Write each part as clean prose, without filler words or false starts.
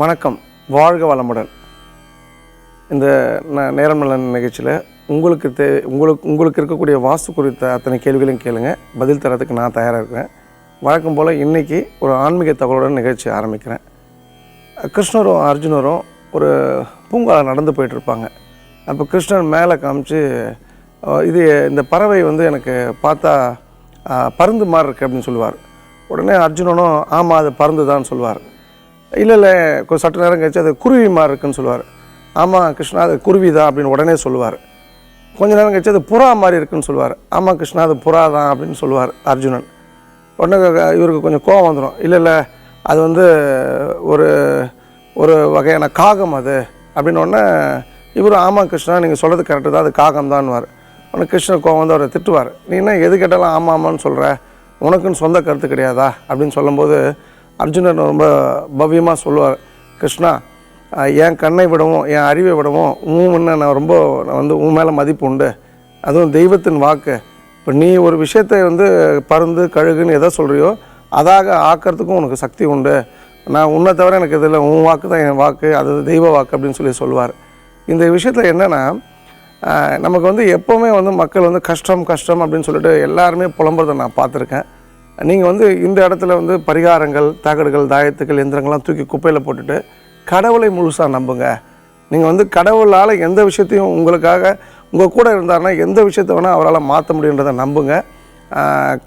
வணக்கம், வாழ்க வளமுடன். இந்த நேரம் நல்ல நிகழ்ச்சியில் உங்களுக்கு இருக்கக்கூடிய வாஸ்து குறித்த அத்தனை கேள்விகளையும் கேளுங்க. பதில் தரத்துக்கு நான் தயாராக இருக்கிறேன். வழக்கம் போல் இன்றைக்கி ஒரு ஆன்மீக தகவலுடன் நிகழ்ச்சி ஆரம்பிக்கிறேன். கிருஷ்ணரும் அர்ஜுனரும் ஒரு பூங்காவில் நடந்து போயிட்டுருப்பாங்க. அப்போ கிருஷ்ணர் மேலே காமிச்சு, இந்த பறவை எனக்கு பார்த்தா பருந்து மாதிரி இருக்குது அப்படின்னு சொல்லுவார். உடனே அர்ஜுனனும் ஆமாம் அது பருந்து தான் சொல்லுவார். இல்லை கொஞ்சம் சற்று நேரம் கழிச்சு அது குருவி மாதிரி இருக்குன்னு சொல்லுவார். ஆமாம் கிருஷ்ணா அது குருவி தான் அப்படின்னு உடனே சொல்லுவார். கொஞ்ச நேரம் கழிச்சு அது புறா மாதிரி இருக்குன்னு சொல்லுவார். ஆமாம் கிருஷ்ணா அது புறா தான் அப்படின்னு சொல்லுவார் அர்ஜுனன். உடனே இவருக்கு கொஞ்சம் கோபம் வந்துடும். இல்லை அது ஒரு ஒரு வகையான காகம் அது அப்படின்னு உடனே இவரும் ஆமாம் கிருஷ்ணா நீங்கள் சொல்கிறது கரெக்டு தான், அது காகம் தான்வார். உடனே கிருஷ்ணர் கோபம் வந்து அவரை திட்டுவார். நீ என்ன எது கேட்டாலும் ஆமாம் ஆமான்னு சொல்கிற, உனக்குன்னு சொந்த கருத்து கிடையாதா அப்படின்னு சொல்லும்போது அர்ஜுனன் ரொம்ப பவ்யமாக சொல்லுவார், கிருஷ்ணா என் கண்ணை விடவும் என் அறிவை விடவும் நான் உன் மேலே மதிப்பு உண்டு. அதுவும் தெய்வத்தின் வாக்கு. இப்போ நீ ஒரு விஷயத்தை பருந்து கழுகுன்னு எதை சொல்கிறியோ அதாக ஆக்கிறதுக்கும் உனக்கு சக்தி உண்டு. நான் உன்னை தவிர எனக்கு இதில் உன் வாக்கு தான் என் வாக்கு, அது தெய்வ வாக்கு அப்படின்னு சொல்லுவார். இந்த விஷயத்தில் என்னென்னா, நமக்கு எப்போவுமே மக்கள் கஷ்டம் அப்படின்னு சொல்லிட்டு எல்லாருமே புலம்புறதை நான் பார்த்துருக்கேன். நீங்கள் இந்த இடத்துல பரிகாரங்கள், தகடுகள், தாயத்துக்கள், எந்திரங்கள்லாம் தூக்கி குப்பையில் போட்டுட்டு கடவுளை முழுசாக நம்புங்க. நீங்கள் கடவுளால் எந்த விஷயத்தையும் உங்களுக்காக உங்கள் கூட இருந்தாருன்னா எந்த விஷயத்தை வேணால் அவரால் மாற்ற முடியுன்றதை நம்புங்க.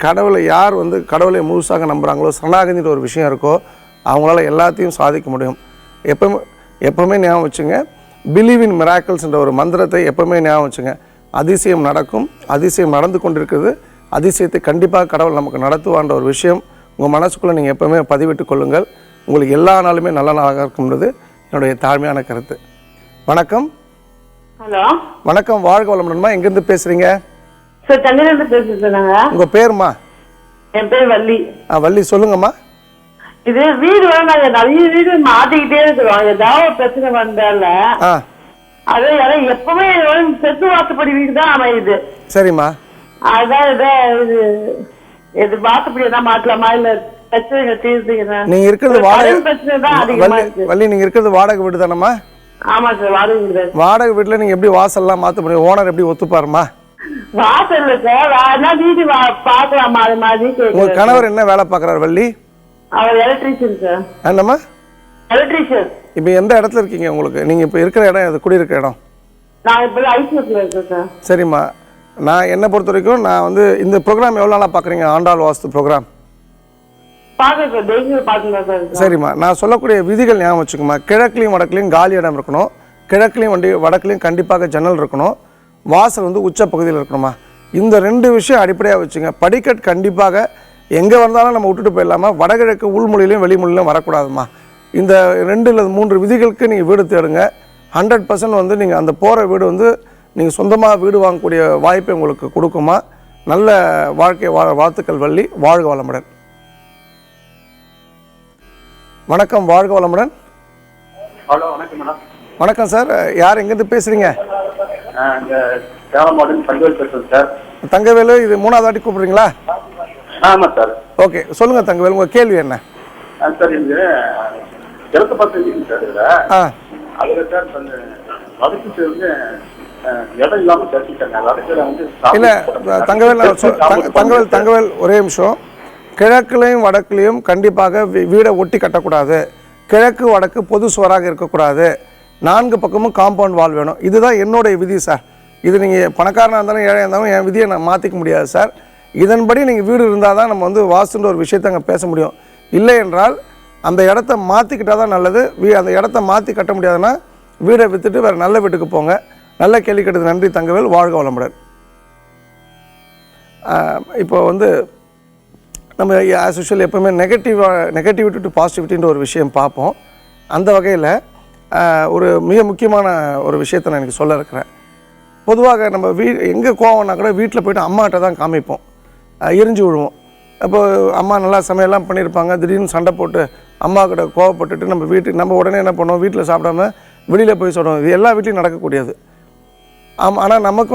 கடவுளை யார் கடவுளை முழுசாக நம்புகிறாங்களோ, சரணாகதின்ற ஒரு விஷயம் இருக்கோ, அவங்களால எல்லாத்தையும் சாதிக்க முடியும். எப்போவுமே ஞாபகம் வச்சுங்க, பிலீவ் இன் மிராக்கிள்ஸ்ன்ற ஒரு மந்திரத்தை எப்போவுமே ஞாபகம் வச்சுங்க. அதிசயம் நடக்கும், அதிசயம் நடந்து கொண்டிருக்குது, அதிசயத்தை கண்டிப்பாக கடவுள் நமக்கு நடத்துவான்ற ஒரு விஷயம் உங்கள் மனசுக்குள்ளே நீங்கள் எப்போவுமே பதிவிட்டு கொள்ளுங்கள். உங்களுக்கு எல்லா நாளுமே நல்ல நாளாக இருக்கும்ன்றது என்னுடைய தாழ்மையான கருத்து. வணக்கம். ஹலோ வணக்கம், வாழ்க வளமுடன்மா. எங்கேருந்து பேசுகிறீங்க? சார் சென்னையிலேருந்து பேசுகிறேங்க. உங்கள் பேருமா? என் பேர் வள்ளி. வள்ளி, சொல்லுங்கம்மா. இது வீடு நாங்கள் நிறைய வீடு மாட்டிக்கிட்டே இருக்கிறோம். ஏதாவது பிரச்சனை வந்தால அது எப்பவுமே செத்து வாசப்படி வீடு தான் அமையுது. சரிம்மா. அதான் இது வாசப்படி தான் மாட்டலாமா இல்ல பிரச்சனை தீர்த்துக்கிறேன். நீங்க இருக்கிறது வாடகை பிரச்சனை தான் அதிகமா இருக்கு. வள்ளி, நீங்க இருக்கிறது வாடகை வீடு தானம்மா? ஆமா சார், வாடகை வீடு. வாடகை வீட்டுல நீங்க எப்படி வாசல்லாம் மாத்த முடியும்? ஓனர் எப்படி ஒத்துப்பாருமா? வாசல் இல்ல சார், வீடு பாக்கலாமா? அது மாதிரி. உங்க கணவர் என்ன வேலை பாக்குறாரு வள்ளி? அவர் எலக்ட்ரீஷியன் சார். என்னம்மா? எலக்ட்ரீஷியன். இப்ப எந்த இடத்துல இருக்கீங்க? உங்களுக்கு நீங்க இப்ப இருக்கிற இடம் எது? குடியிருக்கிற இடம்? நான் இப்ப ஐசிஎஸ்ல இருக்கேன் சார். சரிம்மா. நான் என்னை பொறுத்த வரைக்கும் நான் இந்த ப்ரோக்ராம் எவ்வளோ நாளாக பார்க்குறீங்க? ஆண்டாள் வாஸ்து ப்ரோக்ராம் சரிம்மா. நான் சொல்லக்கூடிய விதிகள் ஞாபகம் வச்சுக்கோமா. கிழக்குலையும் வடக்குலையும் காலி இடம் இருக்கணும். கிழக்குலையும் வடக்குலையும் கண்டிப்பாக ஜன்னல் இருக்கணும். வாசல் உச்ச பகுதியில் இருக்கணுமா. இந்த ரெண்டு விஷயம் அடிப்படையாக வச்சுங்க. படிக்கட் கண்டிப்பாக எங்கே வந்தாலும் நம்ம விட்டுட்டு போயிடலாமா. வடகிழக்கு உள்மொழியிலையும் வெளிமொழியிலும் வரக்கூடாதுமா. இந்த 2 அல்லது 3 விதிகளுக்கு நீங்கள் வீடு தேடுங்க. 100% நீங்கள் அந்த போகிற வீடு நீங்கள் சொந்தமாக வீடு வாங்கக்கூடிய வாய்ப்பை உங்களுக்கு கொடுக்குமா. நல்ல வாழ்க்கை வாழ்த்துக்கள் வள்ளி. வாழ்க வளமுடன். வணக்கம், வாழ்க வளமுடன். ஹலோ, வணக்கம் மேடம். வணக்கம் சார். யார் எங்கேருந்து பேசுகிறீங்க? தங்கவேல் பேசுகிறேன் சார். தங்கவேலு, இது 3வது வாட்டி கூப்பிட்றீங்களா? ஆமாம் சார். ஓகே, சொல்லுங்கள் தங்கவேல், உங்கள் கேள்வி என்ன? சார் எனக்கு இடத்த பார்த்து சார் அதில் சார் வதக்கு இடம் இல்லாமல் சேர்த்துட்டாங்க. இல்லை தங்கவேல் ஒரே நிமிஷம். கிழக்குலையும் வடக்குலையும் கண்டிப்பாக வீடை ஒட்டி கட்டக்கூடாது. கிழக்கு வடக்கு பொது சுவராக இருக்கக்கூடாது. 4 பக்கமும் காம்பவுண்ட் வால் வேணும். இதுதான் என்னுடைய விதி சார். இது நீங்கள் பணக்காரனாக இருந்தாலும் ஏழையாக இருந்தாலும் என் விதியை நான் மாற்றிக்க முடியாது சார். இதன்படி நீங்கள் வீடு இருந்தால் தான் நம்ம வாஸ்துன்ற ஒரு விஷயத்தை அங்கே பேச முடியும். இல்லை என்றால் அந்த இடத்த மாற்றிக்கிட்டால் தான் நல்லது. அந்த இடத்த மாற்றி கட்ட முடியாதுன்னா வீடை விற்றுட்டு வேறு நல்ல வீட்டுக்கு போங்க. நல்ல கேள்வி கேட்டது நன்றி தங்கவேல். வாழ்க வளமுடன். இப்போ நம்ம ஆஸ் யூஷுவல் எப்போவுமே நெகட்டிவிட்டி டு பாசிட்டிவிட்டின்ற ஒரு விஷயம் பார்ப்போம். அந்த வகையில் ஒரு மிக முக்கியமான ஒரு விஷயத்தை நான் எனக்கு சொல்ல இருக்கிறேன். பொதுவாக நம்ம எங்கே கோவம்னா கூட வீட்டில் போய்ட்டு அம்மாட்ட தான் காமிப்போம், எரிஞ்சு விழுவோம். அப்போ அம்மா நல்லா சமையல்லாம் பண்ணியிருப்பாங்க, திடீர்னு சண்டை போட்டு அம்மா கிட்ட கோவப்பட்டுட்டு நம்ம உடனே என்ன பண்ணுவோம், வீட்டில் சாப்பிடாம வெளியில் போய் சொல்லுவோம். இது எல்லா வீட்லையும் நடக்கக்கூடியது. ஆனால் நமக்கு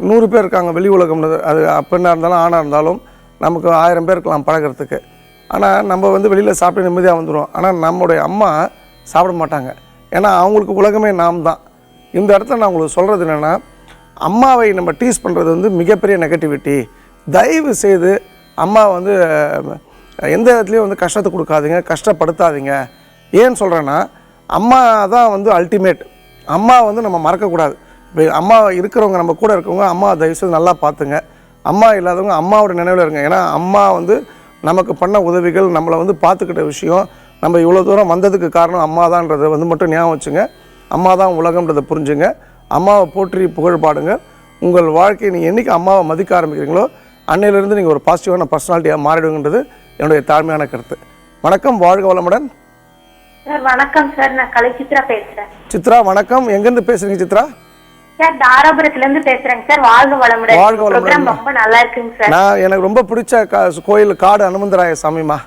100 பேர் இருக்காங்க வெளி உலகம்னு. அது பெண்ணாக இருந்தாலும் ஆணாக இருந்தாலும் நமக்கு 1000 பேர் இருக்கலாம் பழகிறதுக்கு. ஆனால் நம்ம வெளியில் சாப்பிட்டு நிம்மதியாக வந்துடுவோம். ஆனால் நம்முடைய அம்மா சாப்பிட மாட்டாங்க. ஏன்னா அவங்களுக்கு உலகமே நாம் தான். இந்த இடத்துல நான் உங்களுக்கு சொல்கிறது என்னென்னா, அம்மாவை நம்ம டீஸ் பண்ணுறது வந்து மிகப்பெரிய நெகட்டிவிட்டி. தயவு செய்து அம்மா வந்து எந்த இடத்துலையும் வந்து கஷ்டத்தை கொடுக்காதீங்க, கஷ்டப்படுத்தாதீங்க. ஏன்னு சொல்கிறேன்னா, அம்மா தான் வந்து அல்டிமேட். அம்மா வந்து நம்ம மறக்கக்கூடாது. இப்போ அம்மா இருக்கிறவங்க, நம்ம கூட இருக்கவங்க, அம்மா தயவுசெய்து நல்லா பார்த்துங்க. அம்மா இல்லாதவங்க அம்மாவோட நினைவில் இருங்க. ஏன்னா அம்மா வந்து நமக்கு பண்ண உதவிகள், நம்மளை வந்து பார்த்துக்கிட்ட விஷயம், நம்ம இவ்வளோ தூரம் வந்ததுக்கு காரணம் அம்மா தான்றதை வந்து மட்டும் ஞாபகம் வச்சுங்க. அம்மா தான் உலகம்ன்றதை புரிஞ்சுங்க. அம்மாவை போற்றி புகழ் பாடுங்க. உங்கள் வாழ்க்கையை நீங்கள் என்றைக்கு அம்மாவை மதிக்க ஆரம்பிக்கிறீங்களோ அன்னையிலேருந்து நீங்கள் ஒரு பாசிட்டிவான பர்சனாலிட்டியாக மாறிடுங்கிறது என்னுடைய தாழ்மையான கருத்து. வணக்கம், வாழ்க வளமுடன். சார் வணக்கம் சார், நான் கலை சித்ரா பேசுறேன். சித்ரா வணக்கம், எங்கேருந்து பேசுறீங்க சித்ரா? சார் தாராபுரத்துல இருந்து பேசுறேங்க சார். வாழ்க வளமுடன். வாழ்க வளமுடன். ரொம்ப நல்லா இருக்குங்க சார். நான் எனக்கு ரொம்ப பிடிச்ச கோயில் காடு அனுமந்தராய சாமிமா.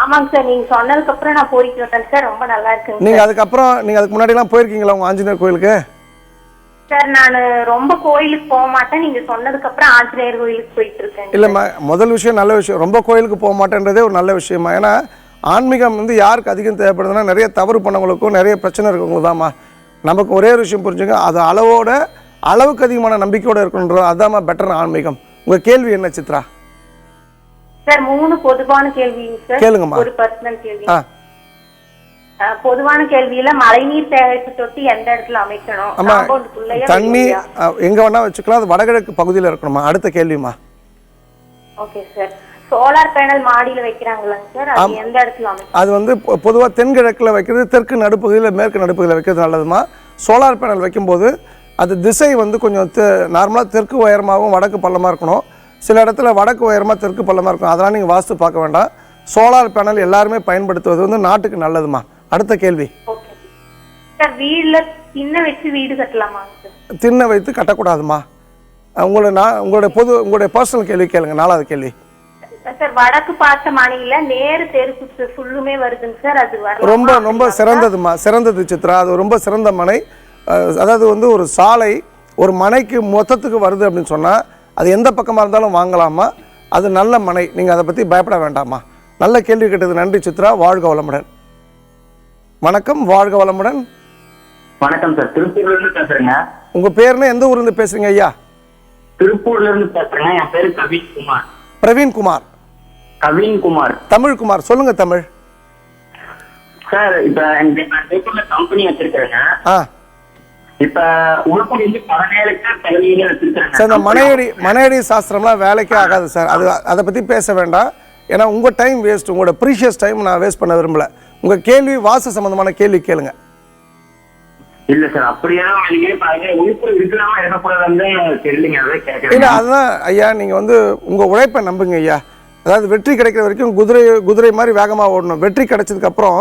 ஆமாங்க சார், நீங்க சொன்னதுக்கு அப்புறம் நான் போயிட்டு வந்தேன் சார். ரொம்ப நல்லா இருக்குங்க. நீங்க அதுக்கு முன்னாடி எல்லாம் போயிருக்கீங்களா உங்க ஆஞ்சநேயர் கோயிலுக்கு? சார் நான் ரொம்ப கோயிலுக்கு போக மாட்டேன். நீங்க சொன்னதுக்கு அப்புறம் ஆஞ்சநேயர் கோயிலுக்கு போயிட்டு இருக்கேன். இல்லம்மா, முதல் விஷயம் நல்ல விஷயம். ரொம்ப கோயிலுக்கு போக மாட்டேன்றதே ஒரு நல்ல விஷயமா. ஏன்னா ஆன்மீகம் வந்து யாருக்கு அதிகம் தேவைப்படுதுன்னா, நிறைய தவறு பண்ணவங்களுக்கும் நிறைய பிரச்சனை இருக்கவங்களுக்கு தான்மா. நமக்கு ஒரே ஒரு விஷயம் புரிஞ்சுங்க, அது அளவுக்கு அதிகமான நம்பிக்கையோடு இருக்கணுன்றது அதாம்மா பெட்டர் ஆன்மீகம். உங்க கேள்வி என்ன சித்ரா? சார் 3 பொதுவான கேள்விங்க சார். கேளுங்கம்மா. ஒரு பர்சனல் கேள்வி. பொதுவான கேள்வியில மழைநீர் சேகரிப்பு தொட்டி எந்த இடத்துல அமைக்கணும்? தண்ணி எங்க வேணா வச்சுக்கலாம், அது வடகிழக்கு பகுதியில் இருக்கணுமா? அடுத்த கேள்விமா. Okay sir. சோலார் பேனல் மாடியில வைக்கிறாங்களாங்க சார், அது எந்த இடத்துல அமைக்கணும்? அது வந்து பொதுவாக தென்கிழக்கில் வைக்கிறது, தெற்கு நடுப்பகுதியில் மேற்கு நடுப்பகுதியில் வைக்கிறது நல்லதுமா. சோலார் பேனல் வைக்கும்போது அது திசை வந்து கொஞ்சம் நார்மலாக தெற்கு உயரமாகவும் வடக்கு பள்ளமாக இருக்கணும். சில இடத்துல வடக்கு உயரமாக தெற்கு பள்ளமாக இருக்கும். அதெல்லாம் நீங்கள் வாஸ்து பார்க்க வேண்டாம். சோலார் பேனல் எல்லாருமே பயன்படுத்துவது வந்து நாட்டுக்கு நல்லதுமா. அடுத்த கேள்வி. சார் வீட்ல திண்ணை வச்சு வீடு கட்டலாமா சார்? திண்ணை வைத்து கட்டக்கூடாதுமா. உங்களுடைய பர்சனல் கேள்வி கேளுங்க. 4வது கேள்வி. சார் வடக்கு பார்த்த மனையில நேரு தெருக்கு ஃபுல்லுமே வருதுங்க சார், அது ரொம்ப ரொம்ப சிறந்ததுமா, சிறந்தது சித்ரா. அது ரொம்ப சிறந்த மனை. அதாவது வந்து ஒரு சாலை ஒரு மனைக்கு மொத்தத்துக்கு வருது அப்படின்னு சொன்னால் அது எந்த பக்கமாக இருந்தாலும் வாங்கலாமா. அது நல்ல மனை, நீங்கள் அதை பற்றி பயப்பட வேண்டாமா. நல்ல கேள்வி கேட்டது, நன்றி சித்ரா. வாழ்க வளமுடன். வணக்கம், வாழ்க வளமுடன். வணக்கம் சார், திருப்பூர்ல இருந்து பேசுறேங்க. உங்க பேருன்னு எந்த ஊர்ல இருந்து பேசுறீங்க ஐயா? திருப்பூர்ல இருந்து பேசுறேங்க. என் பேரு கவின்குமார். பிரவீன்குமார். கவின்குமார். தமிழ்குமார். சொல்லுங்க தமிழ். சார் இப்ப திருப்பூர்ல கம்பெனி வச்சிருக்கேங்க. இப்ப உள்படி வந்து 17 பதவியில வச்சிருக்காங்க சார். இந்த மனையடி சாஸ்திரம்லாம் வேலைக்கே ஆகாது சார். அதை பத்தி பேச வேண்டாம். ஏன்னா உங்க டைம் வேஸ்ட். உங்களோட ப்ரீஷியஸ் டைம் நான் வேஸ்ட் பண்ண விரும்பல. உங்க கேள்வி வாஸ்து சம்பந்தமான கேள்வி கேளுங்க. இல்ல சார், அப்படியே உள்புறம் இருக்கலாமா இருக்கக்கூடாதுன்னு தெரியலங்க. அதை கேட்கறேன். இல்ல அதுதான் ஐயா, நீங்க வந்து உங்க உழைப்பை நம்புங்க ஐயா. அதாவது வெற்றி கிடைக்கிற வரைக்கும் குதிரை மாதிரி வேகமாக ஓடணும். வெற்றி கிடைச்சதுக்கு அப்புறம்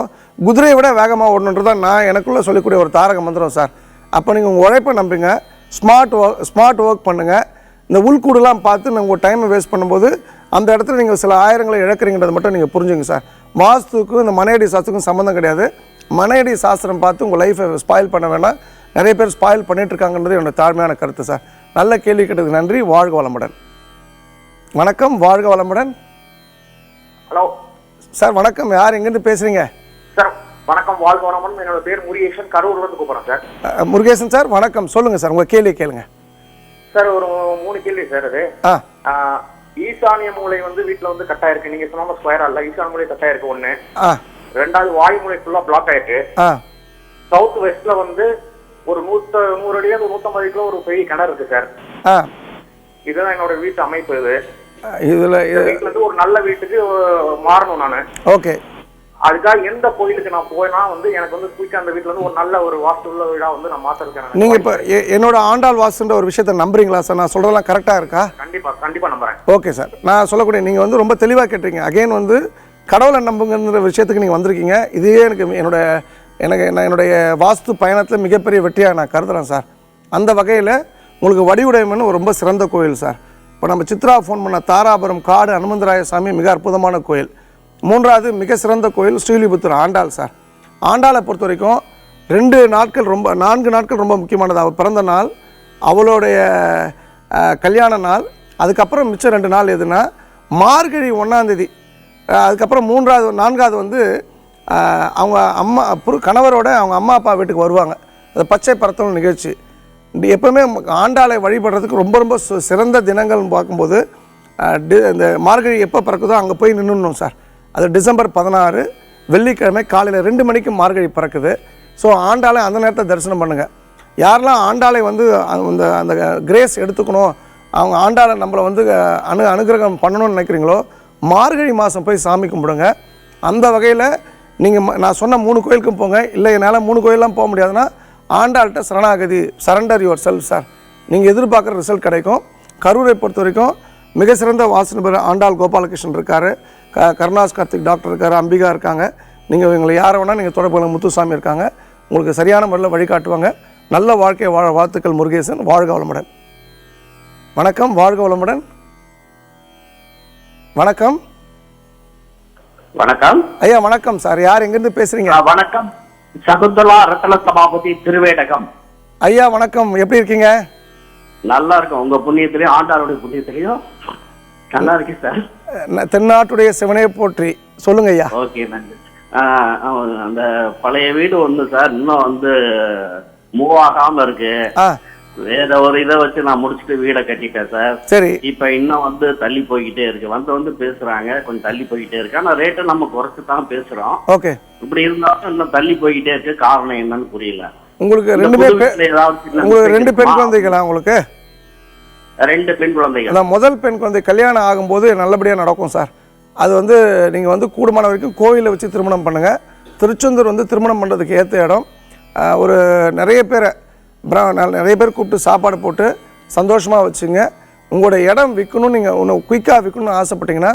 குதிரையை விட வேகமாக ஓடணுன்றதான் நான் எனக்குள்ள சொல்லக்கூடிய ஒரு தாரக மந்திரம் சார். அப்போ நீங்கள் உங்கள் உழைப்பை நம்புங்க. ஸ்மார்ட் ஒர்க் பண்ணுங்கள். இந்த உள்கூடுலாம் பார்த்து நீங்கள் உங்கள் டைமை வேஸ்ட் பண்ணும்போது அந்த இடத்துல நீங்கள் சில ஆயிரங்களை இழக்கிறீங்கிறத மட்டும் நீங்கள் புரிஞ்சுங்க சார். வாஸ்துக்கும் இந்த மனையடி சாஸ்திரத்துக்கும் சம்மந்தம் கிடையாது. மனையடி சாஸ்திரம் பார்த்து உங்கள் லைஃப்பை ஸ்பாயில் பண்ண வேணாம். நிறைய பேர் ஸ்பாயில் பண்ணிட்டு இருக்காங்கன்றது என்னோட தாழ்மையான கருத்து சார். நல்ல கேள்வி கேட்டதுக்கு நன்றி. வாழ்க வளமுடன். வணக்கம், வாழ்க வளமுடன். ஹலோ சார் வணக்கம். யார் எங்கேருந்து பேசுறீங்க? சார் வணக்கம், வாழ்க வளமுடன். என்னோட பேர் முருகேசன், கரூர்ல இருந்து கூப்பிடுறேன் சார். முருகேசன் சார் வணக்கம். சொல்லுங்க சார், உங்க கேள்வி கேளுங்க. சார் ஒரு 3 கேள்வி சார். அது ஈசானிய மூலை வந்து வீட்டுல வந்து கட்டா இருக்கு. நீங்க சொன்ன ஸ்கொயரா இல்ல, ஈசானிய மூலை கட்டா இருக்கு. 1. 2வது வாயு மூலை ஃபுல்லா பிளாக் ஆயிருக்கு. சவுத் வெஸ்ட்ல வந்து ஒரு 100 அடி 150 கிலோ ஒரு பெரிய கிணறு இருக்கு சார். இதுதான் என்னோட வீட்டு அமைப்பு. இதுல வீட்டுல இருந்து ஒரு நல்ல வீட்டுக்கு மாறணும் நானு. ஓகே. அதுக்காக எந்த கோயிலுக்கு நான் போனா வந்து எனக்கு வந்து குயிக்கா அந்த வீட்டுல இருந்து ஒரு நல்ல ஒரு வாஸ்து உள்ள வீடா வந்து நான் மாத்திருக்கேன். நீங்க இப்ப என்னோட ஆண்டாள் வாஸ்துன்ற ஒரு விஷயத்தை நம்புறீங்களா சார்? நான் சொல்றதெல்லாம் கரெக்டா இருக்கா? கண்டிப்பா நம்புறேன். ஓகே சார், நான் சொல்லக்கூடிய நீங்க வந்து ரொம்ப தெளிவா கேட்டீங்க. அகைன் வந்து கடவுளை நம்புங்கிற விஷயத்துக்கு நீங்க வந்திருக்கீங்க. இதே எனக்கு என்னுடைய வாஸ்து பயணத்தில் மிகப்பெரிய வெற்றியாக நான் கருதுறேன் சார். அந்த வகையில் உங்களுக்கு வடிவுடையம்னு ஒரு ரொம்ப சிறந்த கோயில் சார். இப்போ நம்ம சித்ரா ஃபோன் பண்ண தாராபுரம் காடு அனுமந்தராய சாமி மிக அற்புதமான கோயில். 3வது மிக சிறந்த கோயில் ஸ்ரீலிபுத்தூர் ஆண்டாள் சார். ஆண்டாளை பொறுத்த வரைக்கும் 4 நாட்கள் ரொம்ப முக்கியமானது. அவள் பிறந்த நாள், அவளுடைய கல்யாண நாள், அதுக்கப்புறம் மிச்சம் 2 நாள் எதுனா மார்கழி 1ஆம் தேதி, அதுக்கப்புறம் 4வது வந்து அவங்க அம்மா கணவரோட அவங்க அம்மா அப்பா வீட்டுக்கு வருவாங்க. அது பச்சை பரத்தல் நிகழ்ச்சி. எப்போவுமே ஆண்டாளை வழிபடுறதுக்கு ரொம்ப ரொம்ப சிறந்த தினங்கள்னு பார்க்கும்போது இந்த மார்கழி எப்போ பிறக்குதோ அங்கே போய் நின்றுணும் சார். அது டிசம்பர் 16 வெள்ளிக்கிழமை காலையில் 2 மணிக்கு மார்கழி பிறக்குது. ஸோ ஆண்டாளை அந்த நேரத்தை தரிசனம் பண்ணுங்கள். யாரெல்லாம் ஆண்டாளை வந்து அந்த அந்த கிரேஸ் எடுத்துக்கணும், அவங்க ஆண்டாளை நம்மளை வந்து அனுகிரகம் பண்ணணும்னு நினைக்கிறீங்களோ மார்கழி மாதம் போய் சாமி கும்பிடுங்க. அந்த வகையில் நீங்கள் நான் சொன்ன 3 கோயிலுக்கும் போங்க. இல்லை என்னால் 3 கோயிலெலாம் போக முடியாதுன்னா ஆண்டாள்கிட்ட சரணாகதி, சரண்டர் யுவர் செல்ஃப் சார். நீங்கள் எதிர்பார்க்குற ரிசல்ட் கிடைக்கும். கரூரை பொறுத்த வரைக்கும் மிக சிறந்த வாசனை ஆண்டாள் கோபாலகிருஷ்ணன் இருக்கார், கருணாஸ் கார்த்திக் டாக்டர் இருக்கார், அம்பிகா இருக்காங்க. நீங்கள் இவங்களை யாரை வேணால் நீங்கள் தொடர்பு முத்துசாமி இருக்காங்க. உங்களுக்கு சரியான முறையில் வழிகாட்டுவாங்க. நல்ல வாழ்க்கையை வாழ வாழ்த்துக்கள் முருகேசன். வாழ்க வளமுடன். வணக்கம். வாழ்க வளமுடன். வணக்கம். வணக்கம் ஐயா. வணக்கம் சார். யார் எங்கேருந்து பேசுகிறீங்க? வணக்கம். சகுந்தலா ரத்ன சபாபதி திருவேடகம். ஐயா வணக்கம். எப்படி இருக்கீங்க? நல்லா இருக்கும். உங்க புண்ணியத்திலையும் ஆண்டாளுடைய புண்ணியத்திலையும் நல்லா இருக்கு சார். தென்னாட்டுடைய சிவனையை போற்றி. சொல்லுங்க ஐயா. ஓகே, நன்றி. அந்த பழைய வீடு ஒண்ணு சார், இன்னும் வந்து மூவ் ஆகாம இருக்கு. வேற ஒரு இதை வச்சு நான் முடிச்சுட்டு வீடை கட்டிட்டேன் சார். சரி. இப்ப இன்னும் வந்து தள்ளி போய்கிட்டே இருக்கு. வந்து பேசுறாங்க கொஞ்சம் தள்ளி போய்கிட்டே இருக்கு. ஆனா ரேட்டை நம்ம குறைச்சு தான் பேசுறோம். ஓகே. இப்படி இருந்தாலும் இன்னும் தள்ளி போய்கிட்டே இருக்கு. காரணம் என்னன்னு புரியல. உங்களுக்கு 2 பெண் குழந்தைகளா? உங்களுக்கு 2 பெண் குழந்தைகள். அதான் முதல் பெண் குழந்தை கல்யாணம் ஆகும்போது நல்லபடியாக நடக்கும் சார். அது வந்து நீங்கள் வந்து கூடுமான வரைக்கும் கோயிலை வச்சு திருமணம் பண்ணுங்கள். திருச்செந்தூர் வந்து திருமணம் பண்ணுறதுக்கு ஏற்ற இடம். ஒரு நிறைய பேர் கூப்பிட்டு சாப்பாடு போட்டு சந்தோஷமாக வச்சுங்க. உங்களோட இடம் விற்கணும், நீங்கள் ஒன்று குயிக்காக விற்கணும்னு ஆசைப்பட்டீங்கன்னா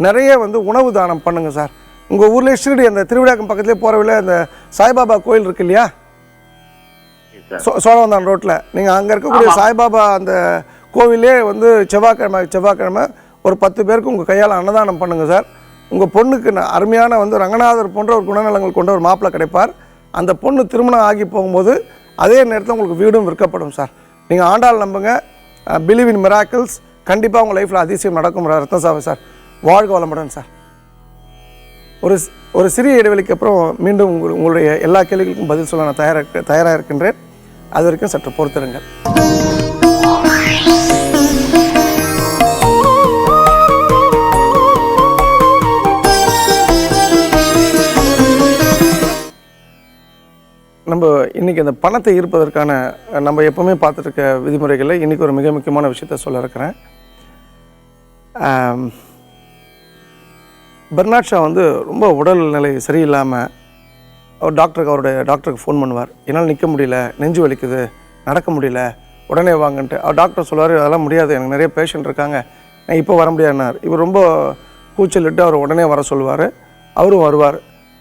நிறைய வந்து உணவு தானம் பண்ணுங்கள் சார். உங்கள் ஊர்லேயே ஷிரடி அந்த திருவிழாக்கம் பக்கத்துலேயே போகிறவில்ல அந்த சாய்பாபா கோயில் இருக்கு இல்லையா, சோழவந்தான் ரோட்டில், நீங்கள் அங்கே இருக்கக்கூடிய சாய்பாபா அந்த கோவிலே வந்து செவ்வாய்க்கிழமை ஒரு 10 பேருக்கு உங்கள் கையால் அன்னதானம் பண்ணுங்கள் சார். உங்கள் பொண்ணுக்கு அருமையான வந்து ரங்கநாதர் போன்ற ஒரு குணநலங்கள் கொண்ட ஒரு மாப்பிள்ளை கிடைப்பார். அந்த பொண்ணு திருமணம் ஆகி போகும்போது அதே நேரத்தில் உங்களுக்கு வீடும் விற்கப்படும் சார். நீங்கள் ஆண்டாள் நம்புங்க. Believe in miracles. கண்டிப்பாக உங்கள் லைஃப்பில் அதிசயம் நடக்கும் ரத்னசாமி சார். வாழ்க வளமுடன் சார். ஒரு சிறிய இடைவெளிக்கு அப்புறம் மீண்டும் உங்களுடைய எல்லா கேள்விகளுக்கும் பதில் சொல்ல நான் தயாராக இருக்கின்றேன். அது வரைக்கும் சற்று பொறுத்திருங்கள். நம்ம இன்றைக்கி அந்த பணத்தை ஈர்ப்பதற்கான நம்ம எப்போவுமே பார்த்துருக்க விதிமுறைகளில் இன்றைக்கி ஒரு மிக முக்கியமான விஷயத்த சொல்ல இருக்கிறேன். பெர்னாட் ஷா வந்து ரொம்ப உடல்நிலை சரியில்லாமல் அவருடைய டாக்டருக்கு ஃபோன் பண்ணுவார். என்னால் நிற்க முடியல, நெஞ்சு வலிக்குது, நடக்க முடியல, உடனே வாங்கன்ட்டு. அவர் டாக்டர் சொல்லுவார், அதெல்லாம் முடியாது, எனக்கு நிறைய பேஷண்ட் இருக்காங்க, நான் இப்போ வர முடியாதுன்னார். இவர் ரொம்ப கூச்சலிட்டு அவர் உடனே வர சொல்லுவார். அவரும் வருவார்.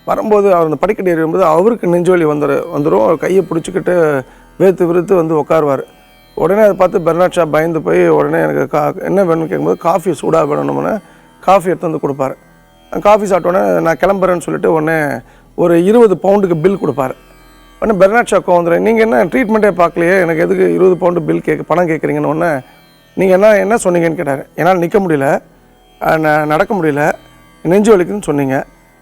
வரும்போது அவர் அந்த படிக்கட்டு ஏறும்போது அவருக்கு நெஞ்சுவலி வந்துடும். அவர் கையை பிடிச்சிக்கிட்டு விறுத்து வந்து உட்காருவார். உடனே அதை பார்த்து பெர்னாட் ஷா பயந்து போய் உடனே எனக்கு என்ன வேணும்னு கேட்கும்போது காஃபி சூடாக வேணும்னு காஃபி எடுத்து வந்து கொடுப்பாரு. காஃபி சாப்பிட்டோன்னே நான் கிளம்புறேன்னு சொல்லிட்டு உடனே ஒரு 20 பவுண்டுக்கு பில் கொடுப்பாரு. உடனே பெர்னாட் ஷா வந்துடுறேன், நீங்கள் என்ன ட்ரீட்மெண்ட்டே பார்க்கலையே, எனக்கு எதுக்கு 20 பவுண்டு பில் பணம் கேட்குறீங்கன்னு. ஒன்று நீங்கள் என்ன சொன்னீங்கன்னு கேட்டார். என்னால் நிற்க முடியல, நடக்க முடியல, நெஞ்சு வலிக்குதுன்னு சொன்னீங்க.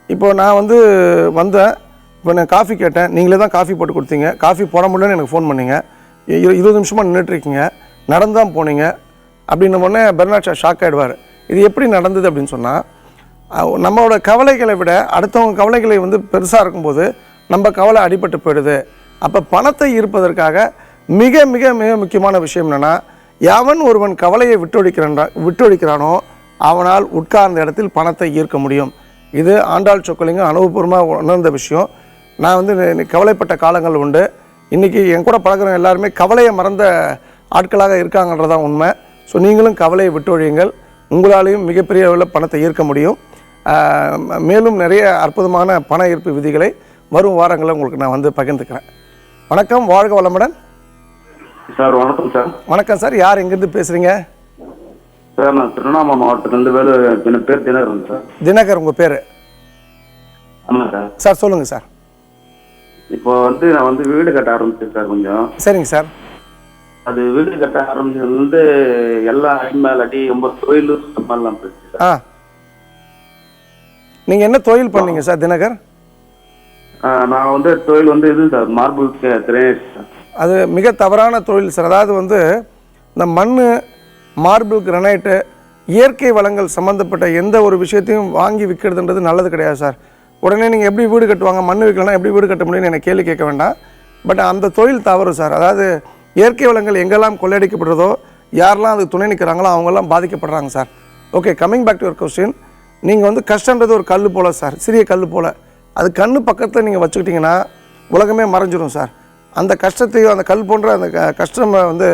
இப்போ நான் வந்தேன், இப்போ நான் காஃபி கேட்டேன், நீங்களே தான் காஃபி போட்டு கொடுத்தீங்க, காஃபி போட முடியலன்னு எனக்கு ஃபோன் பண்ணீங்க, 20 நிமிஷமாக நின்றுட்டுருக்கீங்க, நடந்து தான் போனீங்க அப்படின்னு உடனே பெர்னாட் ஷா ஷாக் ஆகிடுவார். இது எப்படி நடந்தது அப்படின்னு சொன்னால், நம்மளோட கவலைகளை விட அடுத்தவங்க கவலைகளை பெருசாக இருக்கும்போது நம்ம கவலை அடிபட்டு போயிடுது. அப்போ பணத்தை ஈர்ப்பதற்காக மிக மிக மிக முக்கியமான விஷயம் என்னென்னா, எவன் ஒருவன் கவலையை விட்டொழிக்கிறானோ அவனால் உட்கார்ந்த இடத்தில் பணத்தை ஈர்க்க முடியும். இது ஆண்டாள் சொக்கலிங்கம் அனுபவபூர்வமாக உணர்ந்த விஷயம். நான் கவலைப்பட்ட காலங்கள் உண்டு. இன்றைக்கி என் கூட பழகிறவங்க எல்லாருமே கவலையை மறந்த ஆட்களாக இருக்காங்கன்றதான் உண்மை. ஸோ நீங்களும் கவலையை விட்டொழியுங்கள். உங்களாலேயும் மிகப்பெரிய அளவில் பணத்தை ஈர்க்க முடியும். மேலும் நிறைய அற்புதமான பண ஈர்ப்பு விதிகளை வரும் வாரங்களில் உங்களுக்கு நான் பகிர்ந்துக்கிறேன். வணக்கம். வாழ்க வளமுடன் சார். வணக்கம் சார். வணக்கம் சார். யார் எங்கேருந்து பேசுகிறீங்க? சார் நான் திருவண்ணாமலை மாவட்டத்திலேருந்து என் பேர் தினகரன் சார். தினகர் உங்கள் பேர்? ஆமாம் சார். சார் சொல்லுங்கள் சார். இப்போ நான் வீடு கட்ட ஆரம்பிச்சேன் சார் கொஞ்சம். சரிங்க சார். அது வீடு கட்ட ஆரம்பிச்சது எல்லாம் அடிமேலாட்டி ரொம்ப தொழில் மாதிரிலாம் போயிடுச்சு சார். நீங்கள் என்ன தொழில் பண்ணீங்க சார் தினகர்? நான் வந்து தொழில் வந்து இது சார் மார்பிள் கிரேனைட் சார். அது மிக தவறான தொழில் சார். அதாவது வந்து இந்த மண், மார்பிள், கிரனைட்டு, இயற்கை வளங்கள் சம்மந்தப்பட்ட எந்த ஒரு விஷயத்தையும் வாங்கி விற்கிறதுன்றது நல்லது கிடையாது சார். உடனே நீங்கள் எப்படி வீடு கட்டுவாங்க, மண் விற்கலாம் எப்படி வீடு கட்ட முடியும்னு எனக்கு கேள்வி கேட்க வேண்டாம். பட் அந்த தொழில் தவறு சார். அதாவது இயற்கை வளங்கள் எங்கெல்லாம் கொள்ளையடிக்கப்படுறதோ, யாரெல்லாம் அதுக்கு துணை நிற்கிறாங்களோ அவங்கெல்லாம் பாதிக்கப்படுறாங்க sir. Okay, coming back to your question. நீங்கள் வந்து கஷ்டன்றது ஒரு கல் போல் சார், சிறிய கல் போல். அது கண்ணு பக்கத்தில் நீங்கள் வச்சுக்கிட்டிங்கன்னா உலகமே மறைஞ்சிடும் சார். அந்த கஷ்டத்தையும் அந்த கல் போன்ற அந்த கஷ்டம் வந்து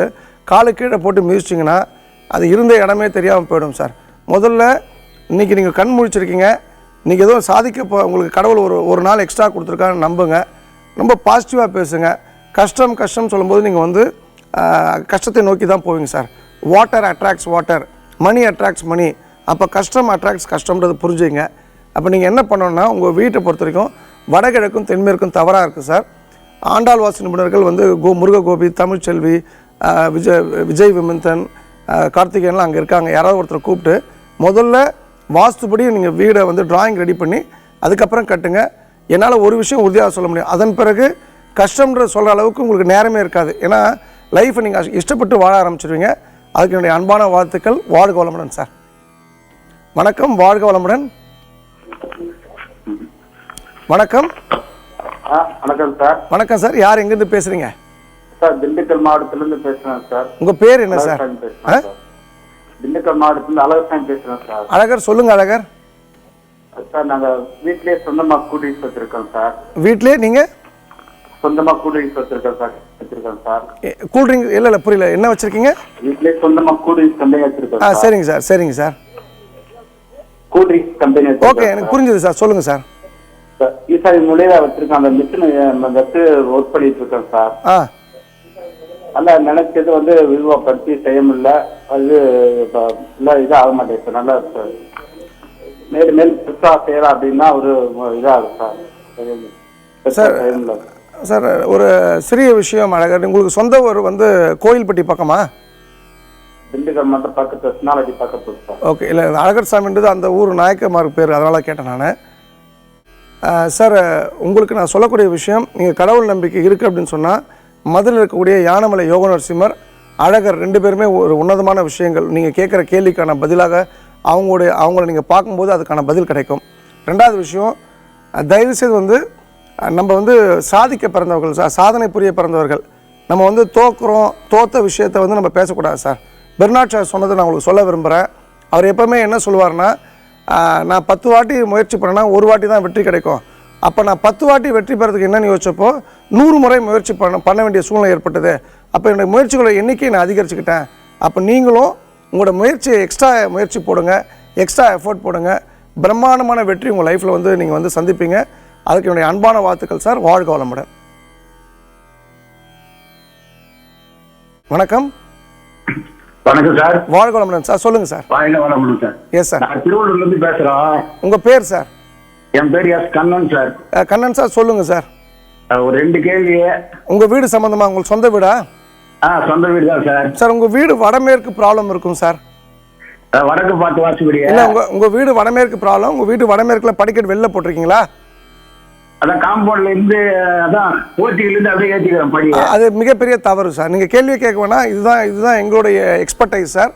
காலு கீழே போட்டு மிதிச்சிங்கன்னா அது இருந்த இடமே தெரியாமல் போயிடும் சார். முதல்ல இன்றைக்கி நீங்கள் கண் முழிச்சிருக்கீங்க, இன்றைக்கி எதுவும் சாதிக்க உங்களுக்கு கடவுள் ஒரு நாள் எக்ஸ்ட்ரா கொடுத்துருக்கான்னு நம்புங்க. ரொம்ப பாசிட்டிவாக பேசுங்க. கஷ்டம் சொல்லும்போது நீங்கள் வந்து கஷ்டத்தை நோக்கி தான் போவீங்க சார். வாட்டர் அட்ராக்ட்ஸ் வாட்டர், மணி அட்ராக்ட்ஸ் மணி. அப்போ கஷ்டம் அட்ராக்ட்ஸ் கஷ்டம்ன்றது புரிஞ்சுங்க. அப்போ நீங்கள் என்ன பண்ணணுன்னா, உங்கள் வீட்டை பொறுத்த வரைக்கும் வடகிழக்கும் தென்மேற்கும் தவறாக இருக்குது சார். ஆண்டாள் வாசி நிபுணர்கள் வந்து முருககோபி, தமிழ்ச்செல்வி, விஜய் விமந்தன், கார்த்திகேயன்லாம் அங்கே இருக்காங்க. யாராவது ஒருத்தரை கூப்பிட்டு முதல்ல வாஸ்துபடி நீங்கள் வீடை வந்து டிராயிங் ரெடி பண்ணி அதுக்கப்புறம் கட்டுங்க. என்னால் ஒரு விஷயம் உறுதியாக சொல்ல முடியும், அதன் பிறகு கஷ்டம்ன்ற சொல்கிற அளவுக்கு உங்களுக்கு நேரமே இருக்காது. ஏன்னா லைஃப்பை நீங்கள் இஷ்டப்பட்டு வாழ ஆரம்பிச்சிருவீங்க. அதுக்கு என்னுடைய அன்பான வாழ்த்துக்கள். வாழ்க வளமுடன் சார். வணக்கம், வாழ்க வளமுடன். வணக்கம். வணக்கம் சார். வணக்கம் சார். யார் எங்கேருந்து பேசுகிறீங்க சார்? திண்டுக்கல் மாவட்டத்திலிருந்து பேசுகிறேன் சார். உங்கள் பேர் என்ன சார்? திண்டுக்கல் மாவட்டத்திலிருந்து அழகர் பேசுகிறேன் சார். அழகர், சொல்லுங்கள் அழகர். சார் நாங்கள் வீட்டிலேயே சொந்தமாக கூல்ட்ரிங்க்ஸ் வச்சுருக்கோம் சார். வீட்டிலே நீங்கள் சொந்தமாக கூல்ட்ரிங்க்ஸ் வச்சுருக்கேன் சார். கூல்ட்ரிங்க்ஸ் இல்லை புரியல, என்ன வச்சுருக்கீங்க? வீட்டிலேயே சொந்தமாக கூல்ட்ரிங்க்ஸ் கம்பெனி வச்சுருக்கோம். சரிங்க சார். Cool drinks company. ஓகே, எனக்கு புரிஞ்சுது சார், சொல்லுங்கள் சார். ஈசாரி மூலையில வச்சிருக்கேன். அந்த மிஷினை வச்சு ஒர்க் பண்ணிட்டு இருக்கேன் சார். நல்லா நினைச்சது வந்து விரிவாப்படுத்தி செய்ய முடியல. அது இது ஆக மாட்டேங்குது சார். நல்லா மேலும் பெருசா செய்யலாம் அப்படின்னா ஒரு இதாகும் சார். சார் ஒரு சிறிய விஷயம் அழகர், உங்களுக்கு சொந்த ஊர் வந்து கோயில்பட்டி பக்கமா? திண்டுக்கல் மட்டும் பக்கத்து சினாலஜி பக்கத்து சார். ஓகே, இல்லை அழகர் சாமின்றது அந்த ஊர் நாயக்கமாருக்கு பேர், அதனால் கேட்டேன் நான். சார் உங்களுக்கு நான் சொல்லக்கூடிய விஷயம், நீங்கள் கடவுள் நம்பிக்கை இருக்குது அப்படின்னு சொன்னால் மதுரையில் இருக்கக்கூடிய யானமலை யோக நரசிம்மர், அழகர் 2 பேருமே ஒரு உன்னதமான விஷயங்கள். நீங்கள் கேட்குற கேள்விக்கான பதிலாக அவங்கள நீங்கள் பார்க்கும்போது அதுக்கான பதில் கிடைக்கும். 2வது விஷயம், தயவுசெய்து வந்து நம்ம வந்து சாதிக்க பிறந்தவர்கள் சார், சாதனை புரிய பிறந்தவர்கள். நம்ம வந்து தோற்ற விஷயத்தை வந்து நம்ம பேசக்கூடாது சார். பெர்னாட் ஷா சொன்னதை நான் உங்களுக்கு சொல்ல விரும்புகிறேன். அவர் எப்போவுமே என்ன சொல்லுவார்னா, நான் 10 வாட்டி முயற்சி பண்ணேன்னா 1 வாட்டி தான் வெற்றி கிடைக்கும். அப்போ நான் 10 வாட்டி வெற்றி பெறதுக்கு என்னென்னு யோசிச்சப்போ 100 முறை முயற்சி பண்ண வேண்டிய சூழ்நிலை ஏற்பட்டது. அப்போ என்னுடைய முயற்சிகளோட எண்ணிக்கையை நான் அதிகரிச்சுக்கிட்டேன். அப்போ நீங்களும் உங்களோட முயற்சியை எக்ஸ்ட்ரா முயற்சி போடுங்க, எக்ஸ்ட்ரா எஃபோர்ட் போடுங்க. பிரம்மாண்டமான வெற்றி உங்கள் லைஃப்பில் வந்து நீங்கள் வந்து சந்திப்பீங்க. அதுக்கு என்னுடைய அன்பான வாழ்த்துக்கள் சார். வாழ்க வளமுடன். வணக்கம். வணக்கம் சார். வாழ்க வளமுடன் சார். சொல்லுங்க சார். வாழ்க வளமுடன் சார். Yes sir. நான் திருவள்ளூர்லேருந்து பேசுகிறோம். உங்கள் பேர் சார்? என் பேர் S Kannan sir. Kannan sir, சொல்லுங்க சார். ஒரு 2 கேள்வி. உங்கள் வீடு சம்மந்தமா? உங்களுக்கு சொந்த வீடா? சொந்த வீடு தான் சார். சார் உங்கள் வீடு வடமேற்கு ப்ராப்ளம் இருக்கும் சார். வடக்கு பார்த்து வாசிப்படி. இல்லை, உங்கள் வீடு வடமேற்கு ப்ராப்ளம். உங்கள் வீடு வடமேற்குல படிக்கட்டு வெளில போட்டிருக்கீங்களா? அதான் காம்பவுண்ட்ல இருந்து, அதான் போர்ட்டியிலிருந்து அப்படியே ஏற்றிக்கிறேன் படி. அது மிகப்பெரிய தவறு சார். நீங்கள் கேள்வியை கேட்க வேணாம். இதுதான் எங்களுடைய எக்ஸ்பர்டைஸ் சார்,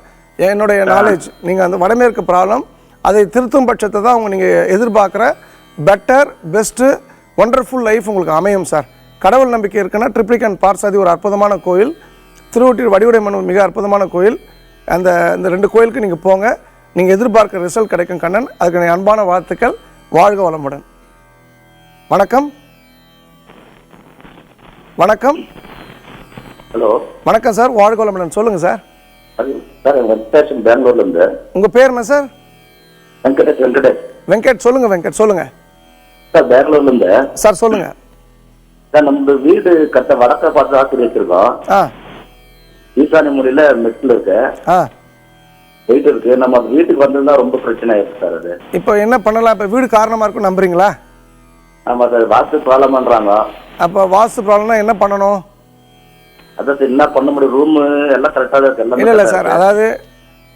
என்னுடைய நாலேஜ். நீங்கள் அந்த வடமேற்கு ப்ராப்ளம் அதை திருத்தும் பட்சத்தை தான் நீங்கள் எதிர்பார்க்குற பெட்டர், பெஸ்ட்டு, ஒண்டர்ஃபுல் லைஃப் உங்களுக்கு அமையும் சார். கடவுள் நம்பிக்கை இருக்குன்னா ட்ரிப்ளிகன் பார்சாதி ஒரு அற்புதமான கோயில், திருவொற்றியூர் வடிவுடைமன் மிக அற்புதமான கோயில். இந்த 2 கோயிலுக்கு நீங்கள் போங்க, நீங்கள் எதிர்பார்க்குற ரிசல்ட் கிடைக்கும் கண்ணன். அதுக்கு அன்பான வாழ்த்துக்கள். வாழ்க வளமுடன். வணக்கம். வணக்கம். ஹலோ. வணக்கம் சார். வாழ்க வளமுடன். சொல்லுங்க சார். சார் வெங்கடேஷன் பெங்களூர்ல இருந்து. உங்க பேர் என்ன சார்? வெங்கடேஷ். வெங்கட். சொல்லுங்க வெங்கட், சொல்லுங்க சார். பெங்களூர்ல இருந்து சார். சொல்லுங்க சார். நம்ம வீடு கட்ட வடக்க பார்த்து ஆசிரி வச்சிருக்கோம். ஈசானி முறையில மெட்டில் இருக்கு, வீட்டு இருக்கு. நம்ம அந்த வீட்டுக்கு வந்திருந்தா ரொம்ப பிரச்சனை ஆயிருக்கு சார். அது இப்போ என்ன பண்ணலாம்? இப்போ வீடு காரணமா இருக்கும் நம்புறீங்களா? ஆமா சார். வாஸ்து ப்ராப்ளம் பண்றாங்க. அப்போ வாஸ்து ப்ராப்ளம்னா என்ன பண்ணணும்? அதான் என்ன பண்ண முடியும்? ரூமு எல்லாம் கரெக்டாக தான் இருக்கு. இல்லை சார், அதாவது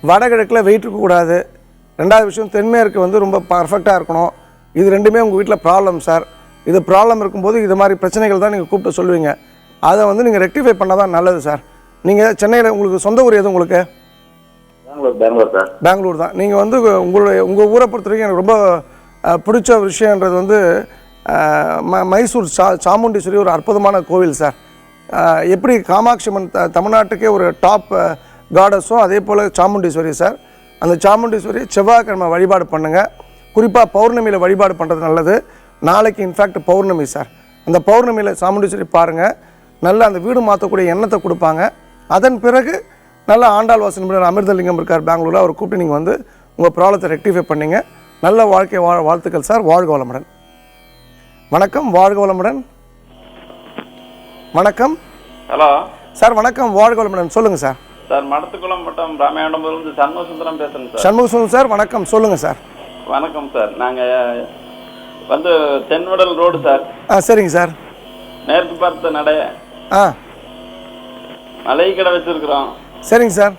வடகிழக்கில் வெயிட் இருக்கக்கூடாது. 2வது விஷயம், தென்மேற்கு வந்து ரொம்ப பர்ஃபெக்டாக இருக்கணும். இது 2மே உங்கள் வீட்டில் ப்ராப்ளம் சார். இது ப்ராப்ளம் இருக்கும்போது இது மாதிரி பிரச்சனைகள் தான் நீங்கள் கூப்பிட்டு சொல்லுவீங்க. அதை வந்து நீங்கள் ரெக்டிஃபை பண்ணால் தான் நல்லது சார். நீங்கள் சென்னையில் உங்களுக்கு சொந்த ஊர் எது உங்களுக்கு? பெங்களூர் சார். பெங்களூர் தான். நீங்கள் வந்து உங்கள் ஊரை பொறுத்த வரைக்கும் எனக்கு ரொம்ப பிடிச்ச விஷயன்றது வந்து மைசூர் சாமுண்டீஸ்வரி ஒரு அற்புதமான கோவில் சார். எப்படி காமாட்சி அம்மன் தமிழ்நாட்டுக்கே ஒரு டாப் காடஸோ அதே போல் சாமுண்டீஸ்வரி சார். அந்த சாமுண்டீஸ்வரி செவ்வாய்க்கிழமை வழிபாடு பண்ணுங்கள். குறிப்பாக பௌர்ணமியில் வழிபாடு பண்ணுறது நல்லது. நாளைக்கு இன்ஃபேக்ட் பௌர்ணமி சார். அந்த பௌர்ணமியில் சாமுண்டீஸ்வரி பாருங்கள். நல்லா அந்த வீடு மாற்றக்கூடிய எண்ணத்தை கொடுப்பாங்க. அதன் பிறகு நல்ல ஆண்டாள் வாசன் அமிர்தலிங்கம் இருக்கார் பெங்களூரில், அவர் கூப்பிட்டு நீங்கள் வந்து உங்கள் ப்ராப்ளத்தை ரெக்டிஃபை பண்ணிங்க. நல்ல வாழ்க்கை வாழ்த்துக்கள் சார். வாழ்க வளமுடன். வணக்கம். வாழ்க வளமுடன். வணக்கம். Hello sir. வணக்கம். வாழ்க வளமுடன். சொல்லுங்கள் சார். சார் மடத்துக்குளம் மட்டம் ராமேண்டபுரம் சண்முகசுந்தரம் பேசுகிறேன் சார். சண்முகசுந்தரம் சார் வணக்கம். சொல்லுங்கள் சார். வணக்கம் சார். நாங்கள் வந்து தென்வடல் ரோடு சார். சரிங்க சார். மேற்கு பார்த்த நடை மளிகை கடை வச்சுருக்குறோம். சரிங்க சார்.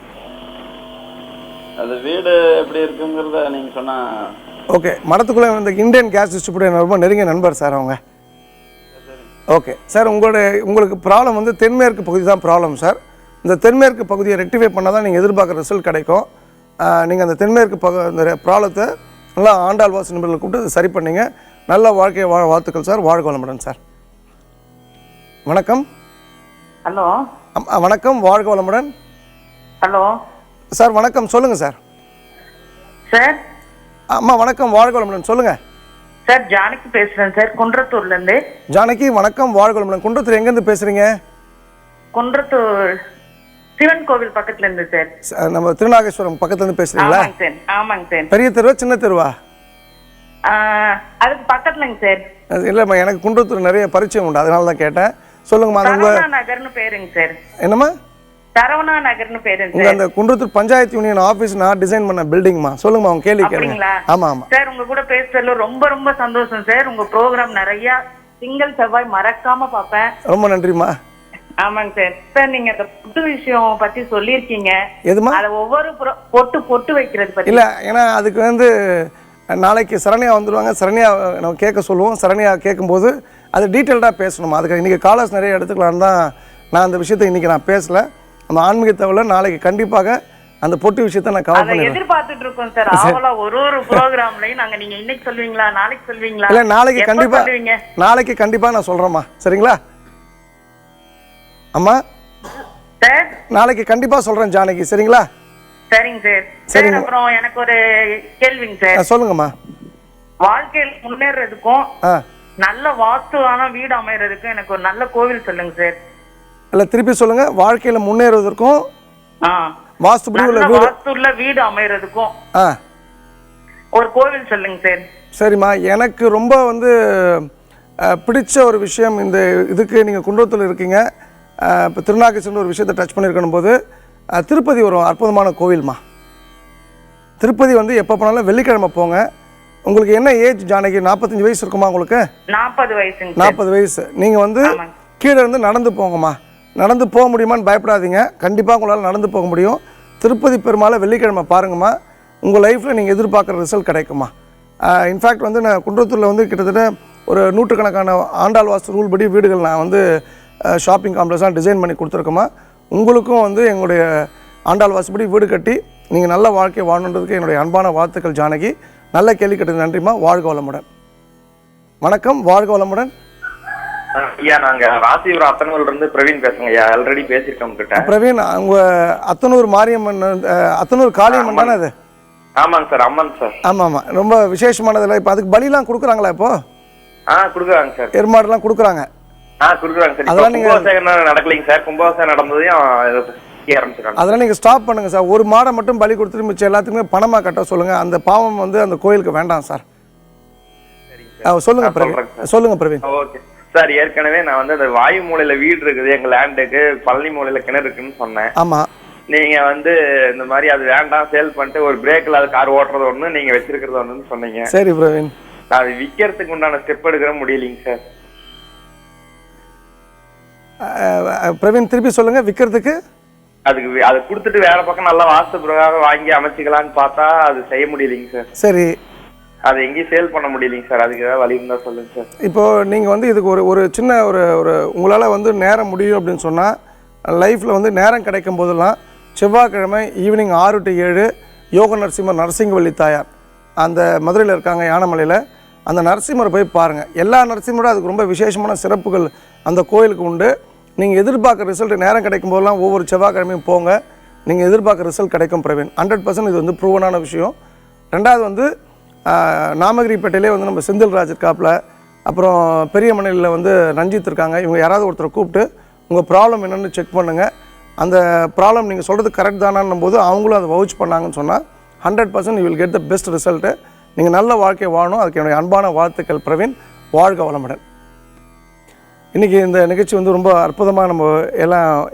அது வீடு எப்படி இருக்குங்கிறத நீங்கள் சொன்னால். ஓகே. மடத்துக்குள்ளே இந்த இந்தியன் கேஸ் டிஸ்ட்ரிபியூட்டர் ரொம்ப நெருங்கிய நண்பர் சார் அவங்க. Okay sir. உங்களுக்கு ப்ராப்ளம் வந்து தென்மேற்கு பகுதி தான் ப்ராப்ளம் சார். இந்த தென்மேற்கு பகுதியை ரெக்டிஃபை பண்ணால் தான் நீங்கள் எதிர்பார்க்குற ரிசல்ட் கிடைக்கும். நீங்கள் அந்த தென்மேற்கு இந்த ப்ராப்ளத்தை நல்லா ஆண்டாள் வாசன் நிபுணர்களை கூப்பிட்டு சரி பண்ணிங்க. நல்ல வாழ்க்கையை வாழ்த்துக்கள் சார். வாழ்க வளமுடன் சார். வணக்கம். ஹலோ. வணக்கம். வாழ்க வளமுடன். Hello sir. வணக்கம். சொல்லுங்கள் சார். சார். அம்மா வணக்கம். வாழ்க வளமுடன். சொல்லுங்கள் சார். ஜானகி பேசுகிறேன் சார், குன்றத்தூர்லேருந்து. ஜானகி வணக்கம். வாழ்க வளமுடன். குன்றத்தூர் எங்கேருந்து பேசுகிறீங்க? குன்றத்தூர் சிவன் கோவில் பக்கத்துல இருந்து சார். நம்ம திருநாகேஸ்வரம் பக்கத்துல இருந்து பேசுறீங்களா? ஆமாங்க சார். ஆமாங்க சார். பெரிய தெருவா சின்ன தெருவா? அதுக்கு பக்கத்துலங்க சார். இல்லம்மா, எனக்கு குன்றத்தூர் நிறைய பரிச்சயம் உண்டு, அதனால தான் கேட்டேன். சொல்லுங்கம்மா. சரவணா நகர்னு பேருங்க சார். என்னம்மா? சரவணா நகர்னு பேருங்க சார். அந்த குன்றத்தூர் பஞ்சாயத்து யூனியன் ஆபீஸ் நான் டிசைன் பண்ண பில்டிங்மா. சொல்லுங்கம்மா, உங்க கேள்வி கேளுங்க. ஆமா ஆமா சார். உங்க கூட பேசுறதுல ரொம்ப ரொம்ப சந்தோஷம் சார். உங்க ப்ரோக்ராம் நிறைய திங்கள் செவ்வாய் மறக்காம பாப்பேன். ரொம்ப நன்றிமா. ஆமாங்க சார். சார் நீங்க அந்த பொட்டு விஷயம் பத்தி சொல்லியிருக்கீங்க. எதுமா? அத ஒவ்வொரு பொட்டு வைக்கிறது பத்தி. இல்ல, ஏன்னா அதுக்கு வந்து நாளைக்கு சரண்யா வந்துடுவாங்க. சரண்யா நம்ம கேட்க சொல்லுவோம். சரண்யா கேட்கும்போது அது டீட்டெயில்டாக பேசணுமா. அதுக்கு இன்றைக்கி காலர்ஸ் நிறைய எடுத்துக்கலான்னு தான் நான் அந்த விஷயத்தை இன்றைக்கி நான் பேசலை. அந்த ஆன்மீக தகவலை நாளைக்கு கண்டிப்பாக அந்த பொட்டு விஷயத்தை நான் கவர் பண்ணி எதிர்பார்த்துட்டு இருக்கோம் சார். ஆவலா ஒரு ப்ரோகிராம்லயும் நாங்க நீங்க இன்னைக்கு சொல்வீங்களா நாளைக்கு சொல்வீங்களா? இல்ல, நாளைக்கு கண்டிப்பா நான் சொல்றேம்மா. சரிங்களா அம்மா? சார் நாளைக்கு கண்டிப்பா சொல்றேன் ஜானகி. சரிங்களா? சரிங்க சார். சரிங்க. அப்புறம் எனக்கு ஒரு கேள்விங்க சார். சொல்லுங்கம்மா. வாழ்க்கையில் முன்னேறதுக்கும் நல்ல வாஸ்துவான வீடு அமையறதுக்கும் எனக்கு ஒரு நல்ல கோவில் சொல்லுங்க சார். இல்ல, திருப்பி சொல்லுங்க. வாழ்க்கையில முன்னேறுவதற்கும் வாஸ்துள்ள வீடு அமையறதுக்கும் ஒரு கோவில் சொல்லுங்க சார். சரிம்மா, எனக்கு ரொம்ப வந்து பிடிச்ச ஒரு விஷயம் இந்த இதுக்கு நீங்கள் குன்றத்தூர் இருக்கீங்க. இப்போ திருநாகேஸ்வரன் ஒரு விஷயத்தை டச் பண்ணியிருக்கணும் போது திருப்பதி ஒரு அற்புதமான கோவில்மா. திருப்பதி வந்து எப்போ போனாலும் வெள்ளிக்கிழமை போங்க. உங்களுக்கு என்ன ஏஜ் ஜானகி? 45 வயசு இருக்குமா உங்களுக்கு? 40 வயசு. 40 வயசு. நீங்கள் வந்து கீழே இருந்து நடந்து போங்கம்மா. நடந்து போக முடியுமான்னு பயப்படாதீங்க. கண்டிப்பாக உங்களால் நடந்து போக முடியும். திருப்பதி பெருமாளை வெள்ளிக்கிழமை பாருங்கம்மா. உங்கள் லைஃப்பில் நீங்கள் எதிர்பார்க்குற ரிசல்ட் கிடைக்குமா. இன்ஃபேக்ட் வந்து நான் குன்றத்தூரில் வந்து கிட்டத்தட்ட ஒரு நூற்றுக்கணக்கான ஆண்டாள் வாஸ்து ரூல் படி வீடுகள் நான் வந்து ஷாப்பிங் காம்ப்ளெக்ஸாக டிசைன் பண்ணி கொடுத்துருக்கோமா. உங்களுக்கும் வந்து எங்களுடைய ஆண்டாள் வாசுபடி வீடு கட்டி நீங்கள் நல்ல வாழ்க்கை வாழணுன்றதுக்கு என்னுடைய அன்பான வாழ்த்துக்கள் ஜானகி. நல்ல கேள்வி கேட்டது. நன்றிம்மா. வாழ்க வளமுடன். வணக்கம். வாழ்க வளமுடன். ஐயா, நாங்க ராசிபுரம் அத்தனூர்ல இருந்து பிரவீன் பேசுங்க ஐயா. ஆல்ரெடி பேசியிருக்கோம் கிட்ட. பிரவீன், உங்க அத்தனூர் மாரியம்மன், அத்தனூர் காளியம்மன் தானே அது? ஆமாங்க சார். அம்மன் சார். ஆமா ஆமா, ரொம்ப விசேஷமானதுல. இப்போ அதுக்கு பலிலாம் கொடுக்குறாங்களா? இப்போ கொடுக்குறாங்க சார். எருமாடுலாம் கொடுக்குறாங்க. கொடுக்குறாங்க சார். அதெல்லாம் நீங்க நடக்கலைங்க சார். கும்பாபிஷேகம் நடந்ததையும் அதெல்லாம் நீங்க ஸ்டாப் பண்ணுங்க சார். ஒரு மாடை மட்டும் பலி கொடுத்துட்டு மிச்சம் எல்லாத்துக்குமே பணமா கட்ட சொல்லுங்க. அந்த பாவம் வந்து அந்த கோயிலுக்கு வேண்டாம் சார். சொல்லுங்க பிரவீன். சொல்லுங்க பிரவீன். Okay sir. ஏற்கனவே நான் வந்து அந்த வாயு மூலையில வீடு இருக்குது, எங்க லேண்டுக்கு பழனி மூலையில கிணறு இருக்குன்னு சொன்னேன். ஆமா. நீங்க வந்து இந்த மாதிரி அது வேண்டாம் சேல் பண்ணிட்டு ஒரு பிரேக்ல அது கார் ஓட்டுறது ஒண்ணு, நீங்க வச்சிருக்கிறது ஒண்ணுன்னு சொன்னீங்க. சரி பிரவீன். அது விக்கிறதுக்கு உண்டான ஸ்டெப் எடுக்கிற முடியலைங்க சார். பிரவீன் திருப்பி சொல்லுங்க. விக்கிறதுக்கு அதுக்கு அதை கொடுத்துட்டு வேற பக்கம் நல்லா வாஸ்து பிரகாரம் வாங்கி அமைச்சிக்கலான்னு பார்த்தா அது செய்ய முடியலைங்க சார். சரி. அதை எங்கேயும் சேல் பண்ண முடியலைங்க சார். அதுக்கு ஏதாவது வழி இருந்தால் சொல்லுங்க சார். இப்போது நீங்கள் வந்து இதுக்கு ஒரு சின்ன ஒரு உங்களால் வந்து நேரம் முடியும் அப்படின்னு சொன்னால் லைஃப்பில் வந்து நேரம் கிடைக்கும் போதெல்லாம் செவ்வாய்க்கிழமை ஈவினிங் 6 to 7 யோக நரசிம்மர் நரசிங்கவள்ளி தாயார் அந்த மதுரையில் இருக்காங்க, யானமலையில். அந்த நரசிம்மரை போய் பாருங்கள். எல்லா நரசிம்மரோட அதுக்கு ரொம்ப விசேஷமான சிறப்புகள் அந்த கோயிலுக்கு உண்டு. நீங்கள் எதிர்பார்க்குற ரிசல்ட் நேரம் கிடைக்கும் போதெல்லாம் ஒவ்வொரு செவ்வாய்க்கிழமையும் போங்க, நீங்கள் எதிர்பார்க்குற ரிசல்ட் கிடைக்கும் பிரவீன். 100% இது வந்து ப்ரூவனான விஷயம். ரெண்டாவது வந்து நாமகிரிப்பேட்டையிலே வந்து நம்ம செந்தில்ராஜ் இருக்காப்புல, அப்புறம் பெரிய மனையில் வந்து ரஞ்சித் இருக்காங்க. இவங்க யாராவது ஒருத்தரை கூப்பிட்டு உங்கள் ப்ராப்ளம் என்னென்னு செக் பண்ணுங்கள். அந்த ப்ராப்ளம் நீங்கள் சொல்கிறது கரெக்ட் தானான்னும் போது அவங்களும் அதை வவுச் பண்ணாங்கன்னு சொன்னால் 100% you will get the best result. நீங்கள் நல்ல வாழ்க்கையை வாழணும். அதுக்கு என்னுடைய அன்பான வாழ்த்துக்கள் பிரவீன். வாழ்க வளமுடன். இன்றைக்கி இந்த நிகழ்ச்சி வந்து ரொம்ப அற்புதமாக நம்ம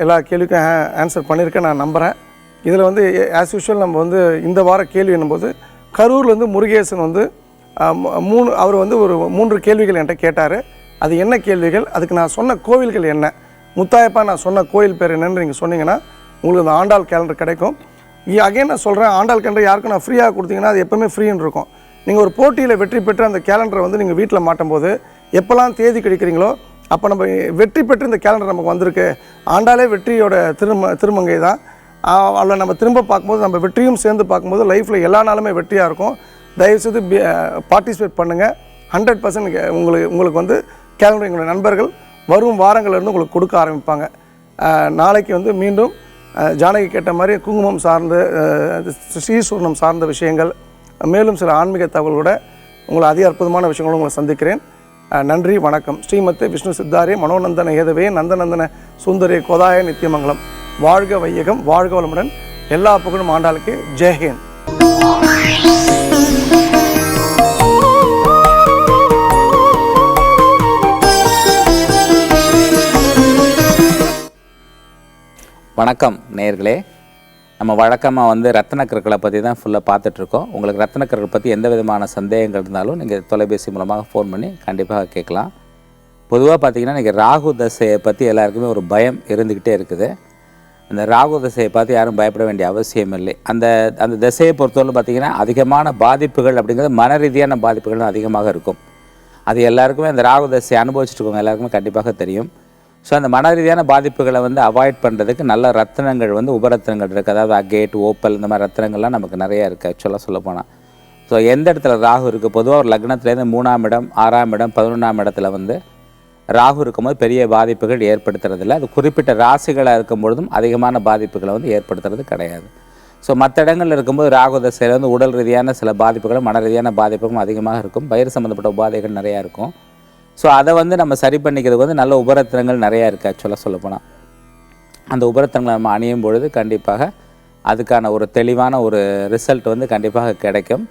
எல்லா கேள்விக்கும் ஆன்சர் பண்ணியிருக்கேன் நான் நம்புகிறேன். இதில் வந்து ஆஸ் யூஷுவல் நம்ம வந்து இந்த வார கேள்வி என்னும்போது கரூர்லேருந்து முருகேசன் வந்து அவர் வந்து ஒரு 3 கேள்விகள் என்கிட்ட கேட்டார். அது என்ன கேள்விகள், அதுக்கு நான் சொன்ன கோவில்கள் என்ன, முத்தாயப்பா நான் சொன்ன கோயில் பேர் என்னன்னு நீங்கள் சொன்னீங்கன்னா உங்களுக்கு அந்த ஆண்டாள் கேலண்டர் கிடைக்கும். அகைன் நான் சொல்கிறேன், ஆண்டாள் கேலண்டர் யாருக்கும் நான் ஃப்ரீயாக கொடுத்தீங்கன்னா அது எப்போவுமே ஃப்ரீன்னு இருக்கும். நீங்கள் ஒரு போட்டியில் வெற்றி பெற்று அந்த கேலண்டரை வந்து நீங்கள் வீட்டில் மாட்டும் போது எப்போல்லாம் தேதி கிடைக்கிறீங்களோ அப்போ நம்ம வெற்றி பெற்று இந்த கேலண்டர் நமக்கு வந்திருக்கு. ஆண்டாளே வெற்றியோட திருமங்கை தான். அதில் நம்ம திரும்ப பார்க்கும்போது நம்ம வெற்றியும் சேர்ந்து பார்க்கும்போது லைஃப்பில் எல்லா நாளுமே வெற்றியாக இருக்கும். தயவுசெய்து பார்ட்டிசிபேட் பண்ணுங்கள். 100% உங்களுக்கு வந்து கேலண்டர் எங்களுடைய நண்பர்கள் வரும் வாரங்கள்லேருந்து உங்களுக்கு கொடுக்க ஆரம்பிப்பாங்க. நாளைக்கு வந்து மீண்டும் ஜானகி கேட்ட மாதிரி குங்குமம் சார்ந்த ஸ்ரீசூர்ணம் சார்ந்த விஷயங்கள், மேலும் சில ஆன்மீக தகவலோட உங்களை அதி அற்புதமான விஷயங்களும் உங்களை சந்திக்கிறேன். நன்றி, வணக்கம். ஸ்ரீமத்தே விஷ்ணு சித்தாரே மனோநந்தன ஏதவே நந்தநந்தன சுந்தரே கோதாய நித்தியமங்கலம். வாழ்க வையகம், வாழ்க வளமுடன். எல்லா புகழும் ஆண்டாளுக்கு. ஜெய்ஹிந்த். வணக்கம் நேயர்களே. நம்ம வழக்கமாக வந்து ரத்தினக்கற்களை பற்றி தான் ஃபுல்லாக பார்த்துட்ருக்கோம். உங்களுக்கு ரத்தினக்கற்கள் பற்றி எந்த விதமான சந்தேகங்கள் இருந்தாலும் நீங்கள் தொலைபேசி மூலமாக ஃபோன் பண்ணி கண்டிப்பாக கேட்கலாம். பொதுவாக பார்த்திங்கன்னா இன்றைக்கி ராகு தசையை பற்றி எல்லாருக்குமே ஒரு பயம் இருந்துக்கிட்டே இருக்குது. அந்த ராகு தசையை பார்த்து யாரும் பயப்பட வேண்டிய அவசியம் இல்லை. அந்த தசையை பொறுத்தவரை பார்த்திங்கன்னா அதிகமான பாதிப்புகள் அப்படிங்கிறது மன ரீதியான பாதிப்புகள் அதிகமாக இருக்கும். அது எல்லாருக்குமே அந்த ராகு தசையை அனுபவிச்சுட்டு இருக்கவங்க எல்லாருக்குமே கண்டிப்பாக தெரியும். ஸோ அந்த மன ரீதியான பாதிப்புகளை வந்து அவாய்ட் பண்ணுறதுக்கு நல்ல ரத்தினங்கள் வந்து உபரத்தினங்கள் இருக்குது. அதாவது அகேட், ஓப்பல், இந்த மாதிரி ரத்தினங்கள்லாம் நமக்கு நிறையா இருக்குது ஆக்சுவலாக சொல்ல போனால். ஸோ எந்த இடத்துல ராகு இருக்குது, பொதுவாக ஒரு லக்னத்துலேருந்து 3ஆம் இடம், 6ஆம் இடம், 11ஆம் இடத்துல வந்து ராகு இருக்கும்போது பெரிய பாதிப்புகள் ஏற்படுத்துறதில்லை. அது குறிப்பிட்ட ராசிகளாக இருக்கும் பொழுதும் அதிகமான பாதிப்புகளை வந்து ஏற்படுத்துறது கிடையாது. ஸோ மற்ற இடங்களில் இருக்கும்போது ராகு தசையில் வந்து உடல் ரீதியான சில பாதிப்புகளும் மன ரீதியான பாதிப்புகளும் அதிகமாக இருக்கும். வயிறு சம்மந்தப்பட்ட உபாதைகள் நிறையா இருக்கும். ஸோ அதை வந்து நம்ம சரி பண்ணிக்கிறதுக்கு வந்து நல்ல உபரத்தினங்கள் நிறையா இருக்குது ஆக்சுவலாக சொல்லப்போனால். அந்த உபரத்தினங்களை நம்ம அணியும் பொழுது கண்டிப்பாக அதுக்கான ஒரு தெளிவான ஒரு ரிசல்ட் வந்து கண்டிப்பாக கிடைக்கும்.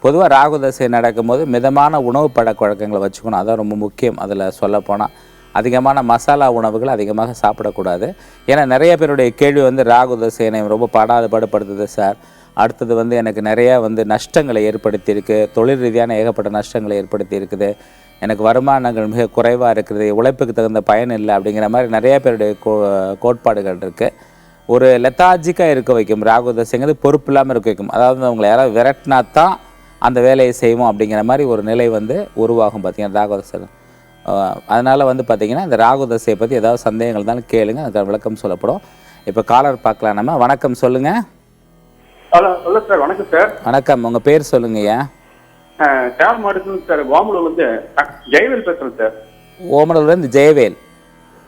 பொதுவாக ராகு தசை நடக்கும்போது மிதமான உணவு பழக்க வழக்கங்களை வச்சுக்கணும். அதான் ரொம்ப முக்கியம். அதில் சொல்லப்போனால் அதிகமான மசாலா உணவுகள் அதிகமாக சாப்பிடக்கூடாது. ஏன்னா நிறைய பேருடைய கேள்வி வந்து ராகு தசை என்னை ரொம்ப பாடுபடுத்துது சார், அடுத்தது வந்து எனக்கு நிறையா வந்து நஷ்டங்களை ஏற்படுத்தியிருக்கு, தொழில் ரீதியான ஏகப்பட்ட நஷ்டங்களை ஏற்படுத்தி இருக்குது, எனக்கு வருமானங்கள் மிக குறைவாக இருக்குது, உழைப்புக்கு தகுந்த பயன் இல்லை அப்படிங்கிற மாதிரி நிறைய பேருடைய கோட்பாடுகள் இருக்குது. ஒரு லெத்தாஜிக்காக இருக்க வைக்கும் ராகு தசைங்கிறது, பொறுப்பு இல்லாமல் இருக்க வைக்கும். அதாவது அவங்களை யாராவது விரட்டினா தான் அந்த வேலையை செய்வோம் அப்படிங்கிற மாதிரி ஒரு நிலை வந்து உருவாகும் பார்த்திங்கன்னா ராகு தசை. அதனால் வந்து பார்த்திங்கன்னா இந்த ராகு தசையை பற்றி ஏதாவது சந்தேகங்கள் தான் கேளுங்க, அதுக்கு விளக்கம் சொல்லப்படும். இப்போ காலர் பார்க்கலாம் நம்ம. வணக்கம், சொல்லுங்கள். Hello sir. வணக்கம் சார். வணக்கம், உங்கள் பேர் சொல்லுங்கய்யா. சேலம் மாவட்டத்தில் சார் ஓமலூர் வந்து ஜெயவேல் பேசுகிறேன் சார். ஓமலூர்லேருந்து ஜெயவேல்.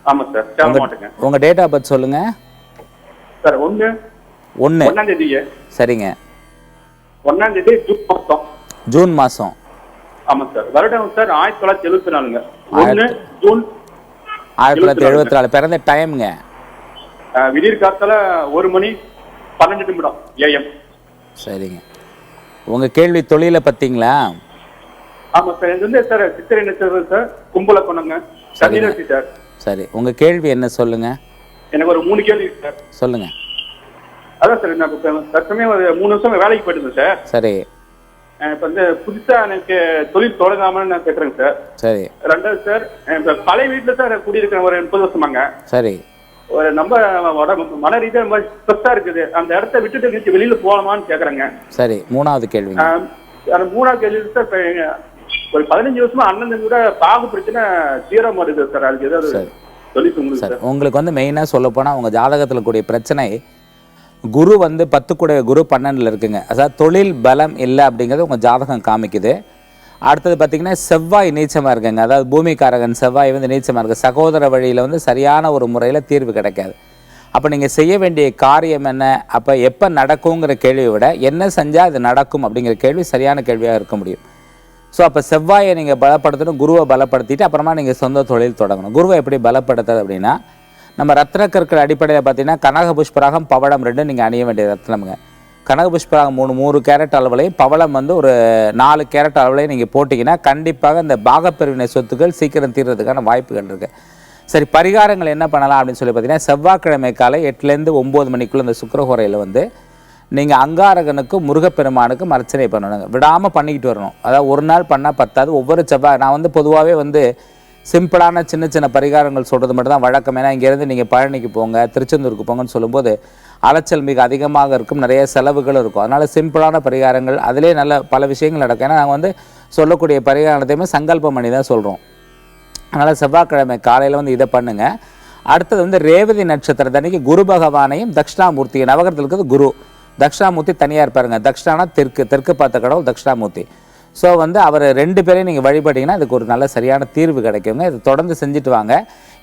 ஆமாம் சார், சேலம் மாவட்டங்க. உங்கள் டேட் ஆஃப் பர்த் சொல்லுங்கள் சார். 1 தேதி. சரிங்க. 1 தேதி ஜூன் மாதம். ஆமாம் சார். வருடம் சார் 1974. 1 ஜூன் 1974. பிறந்த டைமுங்க விடியற் காலத்தில் 1:12 AM. சரிங்க. உங்கள் கேள்வி தொழிலை பார்த்தீங்களா? ஆமாம் சார். இது வந்து சார் சித்திரை நட்சத்திரம் சார், கும்பல கொண்டங்க சார். சரி, உங்கள் கேள்வி என்ன சொல்லுங்க. எனக்கு ஒரு 3 கேள்வி சார். சொல்லுங்க. அதான் சார், நான் தற்சமயம் ஒரு 3 வருஷம் வேலைக்கு போயிட்டு சார். சரி. இப்போ வந்து புதுசா எனக்கு தொழில் தொடங்காமன்னு நான் கேட்குறேங்க சார். சரி. ரெண்டாவது சார், இப்போ பழைய வீட்டில் சார் குடியிருக்கிறேன் ஒரு 30 வருஷமாங்க. சரி. ஒரு நம்ம மன ரீதியாக ரொம்ப ஸ்ட்ரெஸ்ஸாக இருக்குது. அந்த இடத்த விட்டுட்டு வெளியில் போகலாமான்னு கேட்குறேங்க. சரி, 3வது கேள்வி. அந்த 3வது கேள்வி சார், இப்ப ஒரு 15 வருஷமா அண்ணன் கூட பாகு பிரச்சனை தீரமா இருக்கு சார். அதுக்கு ஏதாவது சொல்லிட்டு சார் உங்களுக்கு வந்து மெயினாக சொல்ல போனால் உங்கள் ஜாதகத்தில் கூடிய பிரச்சனை குரு வந்து 10 கூட குரு 12ல் இருக்குங்க. அதாவது தொழில் பலம் இல்லை அப்படிங்கிறது உங்கள் ஜாதகம் காமிக்குது. அடுத்தது பார்த்திங்கன்னா செவ்வாய் நீச்சமாக இருக்குங்க. அதாவது பூமிக்காரகன் செவ்வாய் வந்து நீச்சமாக இருக்குது. சகோதர வழியில் வந்து சரியான ஒரு முறையில் தீர்வு கிடைக்காது. அப்போ நீங்கள் செய்ய வேண்டிய காரியம் என்ன, அப்போ எப்போ நடக்குங்கிற கேள்வியை விட என்ன செஞ்சால் அது நடக்கும் அப்படிங்கிற கேள்வி சரியான கேள்வியாக இருக்க முடியும். ஸோ அப்போ செவ்வாயை நீங்கள் பலப்படுத்தணும், குருவை பலப்படுத்திட்டு அப்புறமா நீங்கள் சொந்த தொழில் தொடங்கணும். குருவை எப்படி பலப்படுத்துறது அப்படின்னா, நம்ம ரத்ன கற்கள் அடிப்படையில் பார்த்தீங்கன்னா கனக புஷ்பராகம் பவளம் 2 நீங்கள் அணிய வேண்டிய ரத்னமுங்க. கனக புஷ்பராகம் 3 கேரட் அளவுலையும் பவளம் வந்து ஒரு 4 கேரட் அளவுலையும் நீங்கள் போட்டிங்கன்னா கண்டிப்பாக இந்த பாகப்பிரிவினை சொத்துக்கள் சீக்கிரம் தீர்றதுக்கான வாய்ப்புகள் இருக்குது. சரி, பரிகாரங்கள் என்ன பண்ணலாம் அப்படின்னு சொல்லி பார்த்தீங்கன்னா, செவ்வாய்க்கிழமை காலை 8லேருந்து 9 மணிக்குள்ளே இந்த சுக்கிரஹோரையில் வந்து நீங்கள் அங்காரகனுக்கும் முருகப்பெருமானுக்கும் அர்ச்சனை பண்ணணுங்க. விடாமல் பண்ணிக்கிட்டு வரணும். அதாவது ஒரு நாள் பண்ணால் பத்தாது. ஒவ்வொரு செவ்வாய் நான் வந்து பொதுவாகவே வந்து சிம்பிளான சின்ன சின்ன பரிகாரங்கள் சொல்கிறது மட்டும் தான் வழக்கம். ஏன்னா இங்கேருந்து நீங்கள் பழனிக்கு போங்க, திருச்செந்தூருக்கு போங்கன்னு சொல்லும்போது அலைச்சல் மிக அதிகமாக இருக்கும், நிறைய செலவுகளும் இருக்கும். அதனால் சிம்பிளான பரிகாரங்கள் அதிலே நல்ல பல விஷயங்கள் நடக்கும். ஏன்னா நாங்கள் வந்து சொல்லக்கூடிய பரிகாரத்தையுமே சங்கல்பம் பண்ணி தான் சொல்கிறோம். அதனால் செவ்வாய்க்கிழமை காலையில் வந்து இதை பண்ணுங்கள். அடுத்தது வந்து ரேவதி நட்சத்திரத்தன்னைக்கு குரு பகவானையும் தட்சிணாமூர்த்தி நவகிரகத்தில் இருக்கிறது குரு. தட்சிணாமூர்த்தி தனியாக இருப்பாருங்க. தட்சிணானா தெற்கு பார்த்த கடவுள் தட்சிணாமூர்த்தி. ஸோ வந்து அவர் 2 பேரையும் நீங்கள் வழிபட்டிங்கன்னா அதுக்கு ஒரு நல்ல சரியான தீர்வு கிடைக்குங்க. இது தொடர்ந்து செஞ்சுட்டு வாங்க.